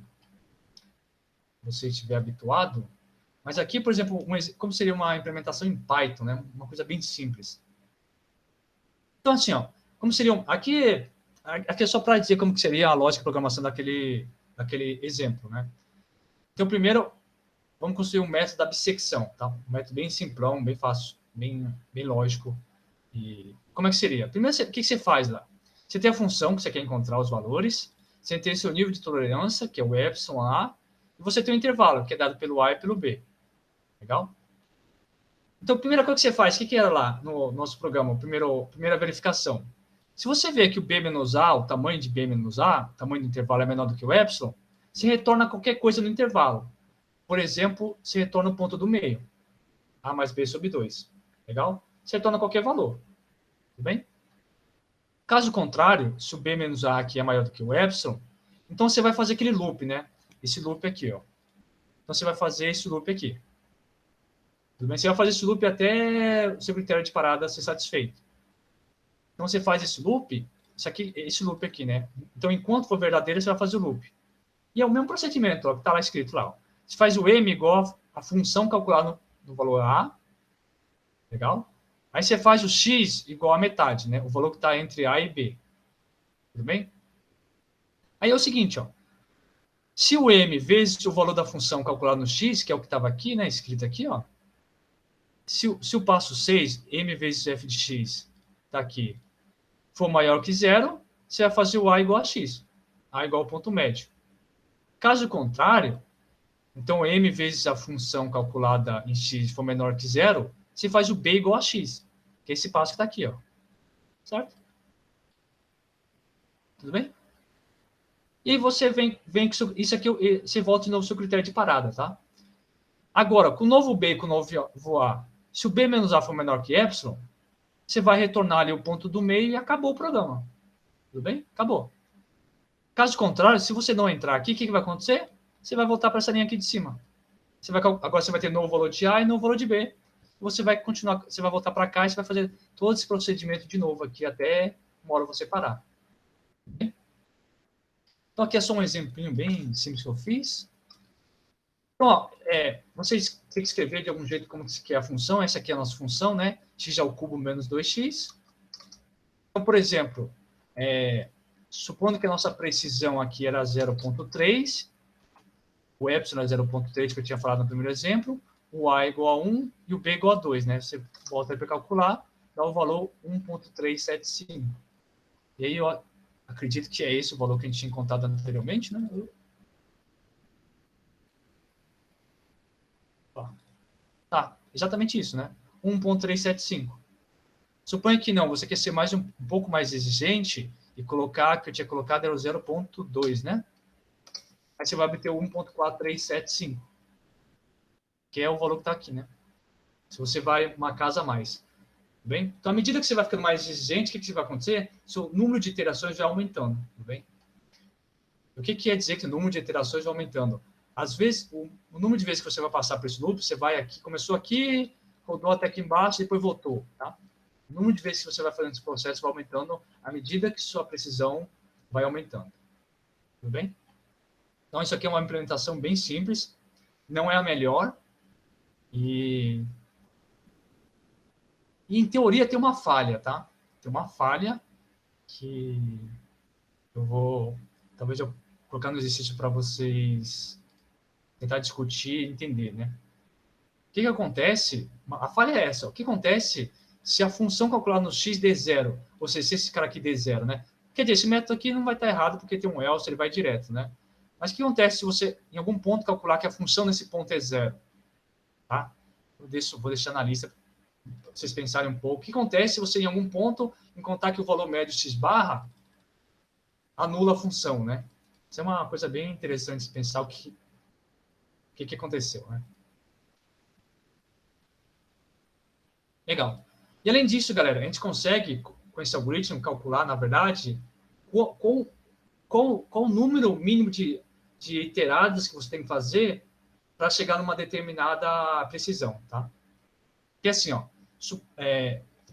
estiver habituado. Mas aqui, por exemplo, como seria uma implementação em Python, né? Uma coisa bem simples. Então, assim, ó, como seria aqui é só para dizer como que seria a lógica de programação daquele exemplo, né? Então, primeiro, vamos construir um método da bissecção, tá? Um método bem simplão, bem fácil, bem lógico. E como é que seria? Primeiro, o que você faz lá? Você tem a função que você quer encontrar os valores, você tem seu nível de tolerância, que é o epsilon A, e você tem o intervalo, que é dado pelo A e pelo B. Legal? Então, a primeira coisa que você faz, o que era lá no nosso programa? Primeira verificação. Se você vê que o B menos A, o tamanho de B menos A, o tamanho do intervalo é menor do que o epsilon, você retorna qualquer coisa no intervalo. Por exemplo, você retorna o ponto do meio. A mais B sobre 2. Legal? Você retorna qualquer valor. Tudo bem? Caso contrário, se o B menos A aqui é maior do que o epsilon, então você vai fazer aquele loop, né? Esse loop aqui, ó. Então você vai fazer esse loop aqui. Tudo bem? Você vai fazer esse loop até o seu critério de parada ser satisfeito. Então você faz esse loop, isso aqui, esse loop aqui, né? Então, enquanto for verdadeiro, você vai fazer o loop. E é o mesmo procedimento, ó, que está lá escrito lá. Ó. Você faz o m igual a função calculada no valor a. Legal? Aí você faz o x igual a metade, né? O valor que está entre a e b. Tudo bem? Aí é o seguinte, ó. Se o m vezes o valor da função calculado no x, que é o que estava aqui, né? Escrito aqui, ó. Se o passo 6, m vezes f de x, está aqui, for maior que zero, você vai fazer o a igual a x. A igual ao ponto médio. Caso contrário, então m vezes a função calculada em x for menor que zero, você faz o b igual a x, que é esse passo que está aqui, ó. Certo? Tudo bem? E aí você vem com isso aqui, você volta de novo ao seu critério de parada, tá? Agora, com o novo b e com o novo a, se o b menos a for menor que epsilon, você vai retornar ali o ponto do meio e acabou o programa. Tudo bem? Acabou. Caso contrário, se você não entrar aqui, o que vai acontecer? Você vai voltar para essa linha aqui de cima. Agora você vai ter novo valor de A e novo valor de B. Você vai continuar, você vai voltar para cá e você vai fazer todo esse procedimento de novo aqui até uma hora você parar. Então aqui é só um exemplinho bem simples que eu fiz. Então, ó, vocês têm que escrever de algum jeito como que é a função. Essa aqui é a nossa função, né? X ao cubo menos 2x. Então, por exemplo, supondo que a nossa precisão aqui era 0,3, o epsilon é 0,3 que eu tinha falado no primeiro exemplo, o a é igual a 1 e o b é igual a 2, né? Você volta aí para calcular, dá o valor 1,375. E aí eu acredito que é esse o valor que a gente tinha contado anteriormente, né? Tá, exatamente isso, né? 1,375. Suponha que não, você quer ser um pouco mais exigente e colocar, que eu tinha colocado era o 0,2, né? Aí você vai obter o 1,4375, que é o valor que está aqui, né? Se você vai uma casa a mais. Bem? Então, à medida que você vai ficando mais exigente, o que vai acontecer? Seu número de iterações vai aumentando. Tudo bem? O que quer dizer que o número de iterações vai aumentando? Às vezes, o número de vezes que você vai passar por esse loop, você vai aqui, começou aqui, rodou até aqui embaixo, depois voltou. Tá? O número de vezes que você vai fazendo esse processo vai aumentando à medida que sua precisão vai aumentando. Tudo bem? Então, isso aqui é uma implementação bem simples, não é a melhor, e em teoria tem uma falha, tá? Tem uma falha que eu vou, talvez eu colocar no exercício para vocês tentar discutir e entender, né? O que acontece? A falha é essa. O que acontece se a função calculada no x der zero? Ou seja, se esse cara aqui der zero, né? Quer dizer, esse método aqui não vai estar errado porque tem um else, ele vai direto, né? Mas o que acontece se você, em algum ponto, calcular que a função nesse ponto é zero? Tá? Vou deixar na lista para vocês pensarem um pouco. O que acontece se você, em algum ponto, encontrar que o valor médio x barra anula a função, né? Isso é uma coisa bem interessante de pensar o que aconteceu, né? Legal. E além disso, galera, a gente consegue, com esse algoritmo, calcular, na verdade, qual o número mínimo de iteradas que você tem que fazer para chegar numa determinada precisão, tá? Porque assim, ó,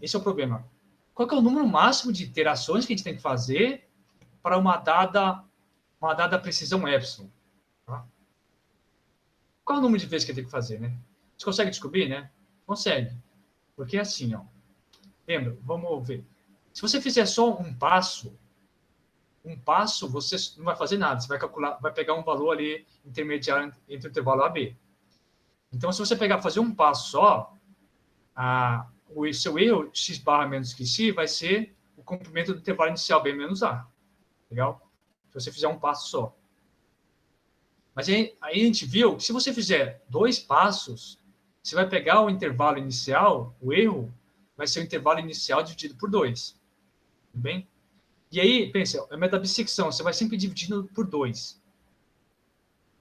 esse é o problema. Qual que é o número máximo de iterações que a gente tem que fazer para uma dada precisão epsilon? Tá? Qual é o número de vezes que tem que fazer, né? Você consegue descobrir, né? Consegue. Porque é assim, ó. Lembra? Vamos ver. Se você fizer só um passo, você não vai fazer nada. Você vai calcular, vai pegar um valor ali intermediário entre o intervalo A e B. Então, se você fazer um passo só, o seu erro x barra menos que x vai ser o comprimento do intervalo inicial B menos A. Legal? Se você fizer um passo só. Mas aí a gente viu que se você fizer 2 passos, você vai pegar o intervalo inicial, o erro, vai ser o intervalo inicial dividido por 2. Tudo bem? E aí, pensa, é método da bissecção, você vai sempre dividindo por 2.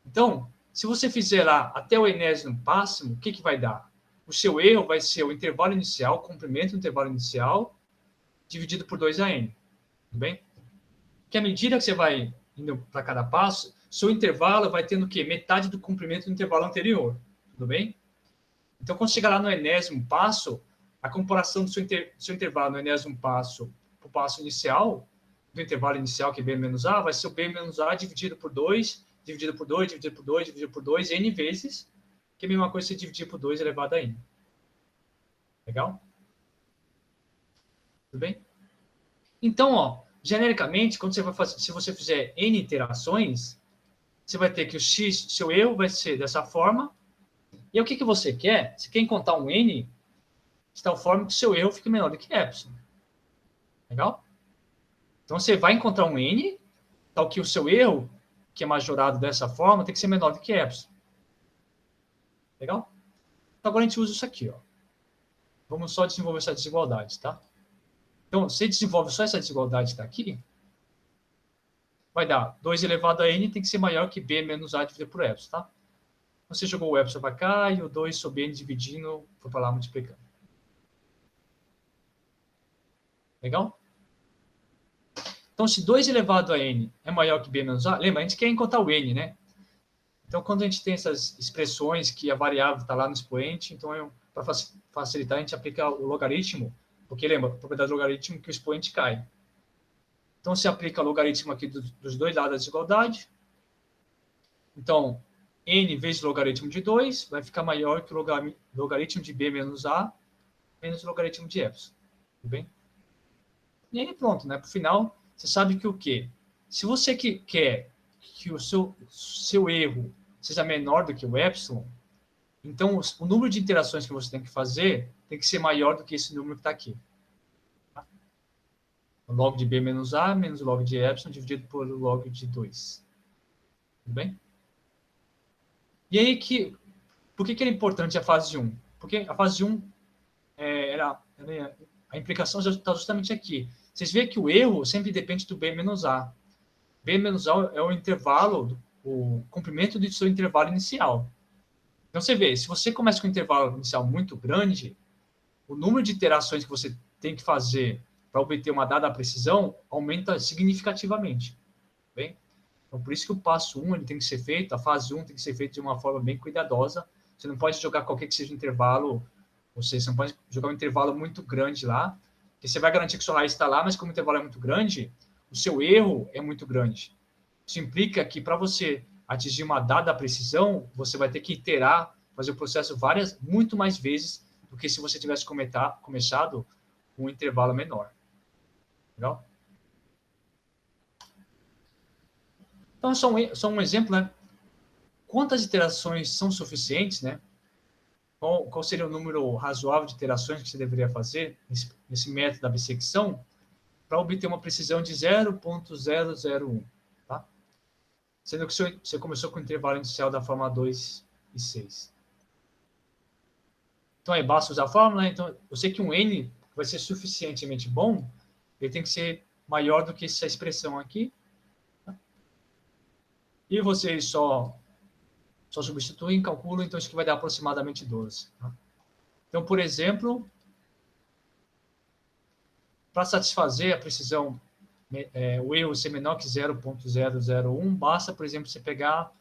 Então, se você fizer lá até o enésimo máximo, o que vai dar? O seu erro vai ser o intervalo inicial, o comprimento do intervalo inicial, dividido por 2AN. Tudo bem? Que à medida que você vai indo para cada passo, seu intervalo vai tendo o quê? Metade do comprimento do intervalo anterior. Tudo bem? Então, quando chegar lá no enésimo passo, a comparação do seu intervalo no enésimo passo para o passo inicial do intervalo inicial, que é B menos A, vai ser o B menos A dividido por 2, dividido por 2, dividido por 2, dividido por 2, N vezes, que é a mesma coisa que você dividir por 2 elevado a N. Legal? Tudo bem? Então, ó, genericamente, quando você vai fazer, se você fizer N iterações, você vai ter que o X, seu erro vai ser dessa forma. E o que você quer? Você quer encontrar um N de tal forma que o seu erro fique menor do que epsilon. Legal? Então, você vai encontrar um N, tal que o seu erro, que é majorado dessa forma, tem que ser menor do que epsilon. Legal? Então, agora a gente usa isso aqui, ó. Vamos só desenvolver essa desigualdade, tá? Então, se desenvolve só essa desigualdade que está aqui, vai dar 2 elevado a n tem que ser maior que b menos a dividido por epsilon, tá? Você jogou o epsilon para cá e o 2 sobre n dividindo foi para lá multiplicando. Legal? Então, se 2 elevado a n é maior que b menos a, lembra, a gente quer encontrar o n, né? Então, quando a gente tem essas expressões que a variável está lá no expoente, então, para facilitar, a gente aplica o logaritmo, porque lembra, a propriedade do logaritmo que o expoente cai. Então, se aplica o logaritmo aqui dos dois lados da desigualdade. Então, n vezes o logaritmo de 2 vai ficar maior que o logaritmo de b menos a menos o logaritmo de epsilon. Tudo bem? E aí pronto, né? Para o final, você sabe que o quê? Se você quer que o seu erro seja menor do que o epsilon, então o número de interações que você tem que fazer tem que ser maior do que esse número que está aqui. O log de b menos a menos o log de epsilon dividido por log de 2. Tudo bem? E aí, por que era importante a fase 1? Porque a fase 1, a implicação está justamente aqui. Vocês veem que o erro sempre depende do b menos a. B menos a é o intervalo, o comprimento do seu intervalo inicial. Então, você vê, se você começa com um intervalo inicial muito grande, o número de iterações que você tem que fazer para obter uma dada precisão aumenta significativamente. Bem? Então, por isso que o passo 1 ele tem que ser feito, a fase 1 tem que ser feita de uma forma bem cuidadosa. Você não pode jogar qualquer que seja intervalo, ou seja, você não pode jogar um intervalo muito grande lá, porque você vai garantir que sua raiz está lá, mas como o intervalo é muito grande, o seu erro é muito grande. Isso implica que para você atingir uma dada precisão, você vai ter que iterar, fazer o processo muito mais vezes do que se você tivesse começado com um intervalo menor. Legal? Então, só um exemplo, né? Quantas iterações são suficientes, né? Qual seria o número razoável de iterações que você deveria fazer nesse método da bissecção para obter uma precisão de 0,001, tá? Sendo que você começou com o intervalo inicial da fórmula 2 e 6. Então, aí basta usar a fórmula, né? Então, eu sei que um n vai ser suficientemente bom, ele tem que ser maior do que essa expressão aqui. Tá? E vocês só substituem, calculam, então isso aqui vai dar aproximadamente 12. Tá? Então, por exemplo, para satisfazer a precisão, o erro ser menor que 0,001, basta, por exemplo, você pegar,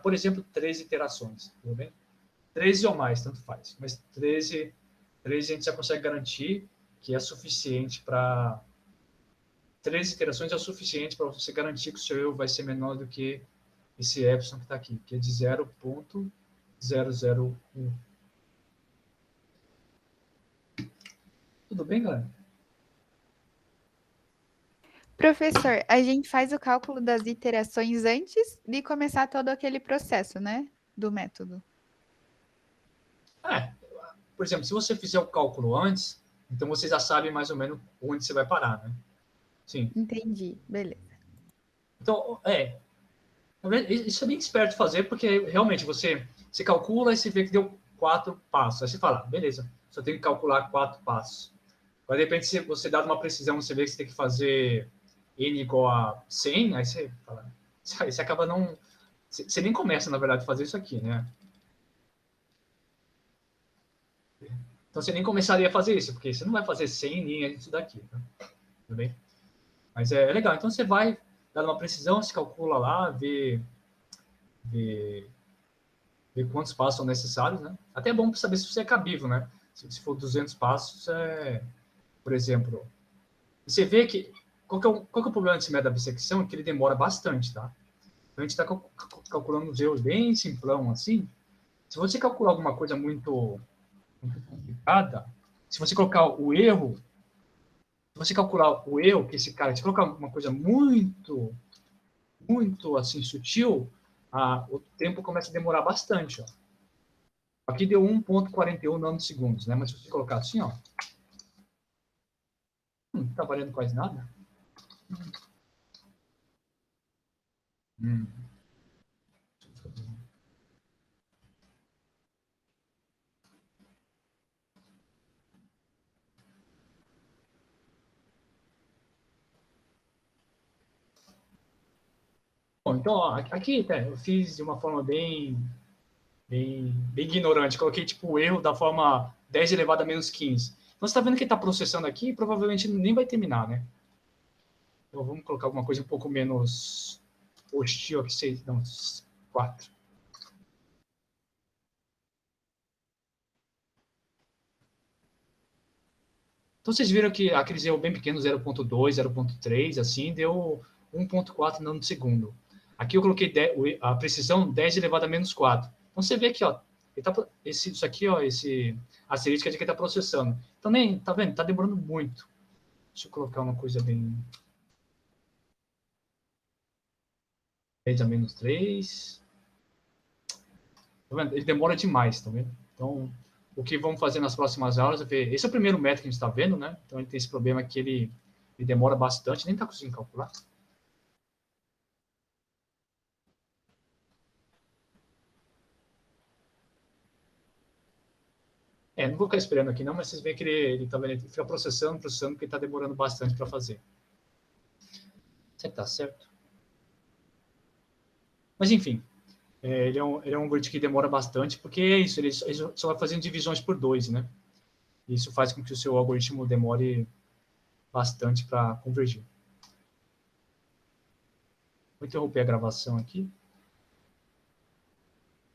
por exemplo, 13 iterações. Tudo bem? 13 ou mais, tanto faz. Mas 13 a gente já consegue garantir que é suficiente para... 13 iterações é o suficiente para você garantir que o seu erro vai ser menor do que esse epsilon que está aqui, que é de 0,001. Tudo bem, galera? Professor, a gente faz o cálculo das iterações antes de começar todo aquele processo, né? Do método. Por exemplo, se você fizer o cálculo antes, então você já sabe mais ou menos onde você vai parar, né? Sim. Entendi, beleza. Então, isso é bem esperto fazer, porque realmente você calcula e você vê que deu 4 passos. Aí você fala, beleza, só tem que calcular 4 passos. Mas de repente, se você dá uma precisão, você vê que você tem que fazer n igual a 100, aí você fala, aí você acaba não... Você nem começa, na verdade, a fazer isso aqui, né? Então, você nem começaria a fazer isso, porque você não vai fazer 100 linhas disso daqui, tá? Tudo bem? Mas é legal. Então, você vai dar uma precisão, se calcula lá, vê quantos passos são necessários, né? Até é bom para saber se você é cabível, né? Se for 200 passos, por exemplo, Você vê que... Qual que é o problema desse método da bissecção? É que ele demora bastante, tá? Então, a gente está calculando os erros bem simplão, assim. Se você calcular alguma coisa muito complicada, se você colocar o erro, se você calcular o erro que esse cara, se colocar uma coisa muito assim sutil, o tempo começa a demorar bastante, ó. Aqui deu 1,41 nanosegundos, né? Mas se você colocar assim, ó, não está valendo quase nada. Bom, então, ó, aqui eu fiz de uma forma bem ignorante. Coloquei tipo o erro da forma 10 elevado a menos 15. Então, você está vendo que está processando aqui e provavelmente nem vai terminar, né? Então, vamos colocar alguma coisa um pouco menos hostil aqui, 6, não, 4. Então, vocês viram que aqueles erros bem pequenos, 0,2, 0,3, assim, deu 1,4 nanosegundo. Aqui eu coloquei a precisão 10 elevado a menos 4. Então, você vê aqui, ó, isso aqui, ó, esse asterisco é de que está processando. Então, tá vendo? Está demorando muito. Deixa eu colocar uma coisa bem... 10 a menos 3. Tá vendo? Ele demora demais, tá vendo? Então, o que vamos fazer nas próximas aulas é ver... Esse é o primeiro método que a gente está vendo, né? Então, ele tem esse problema que ele demora bastante, nem está conseguindo calcular. Não vou ficar esperando aqui não, mas vocês veem que ele tá vendo, ele fica processando, porque está demorando bastante para fazer. Será que tá certo? Mas, enfim, ele é um algoritmo que demora bastante, porque é isso, ele só vai fazendo divisões por 2, né? Isso faz com que o seu algoritmo demore bastante para convergir. Vou interromper a gravação aqui.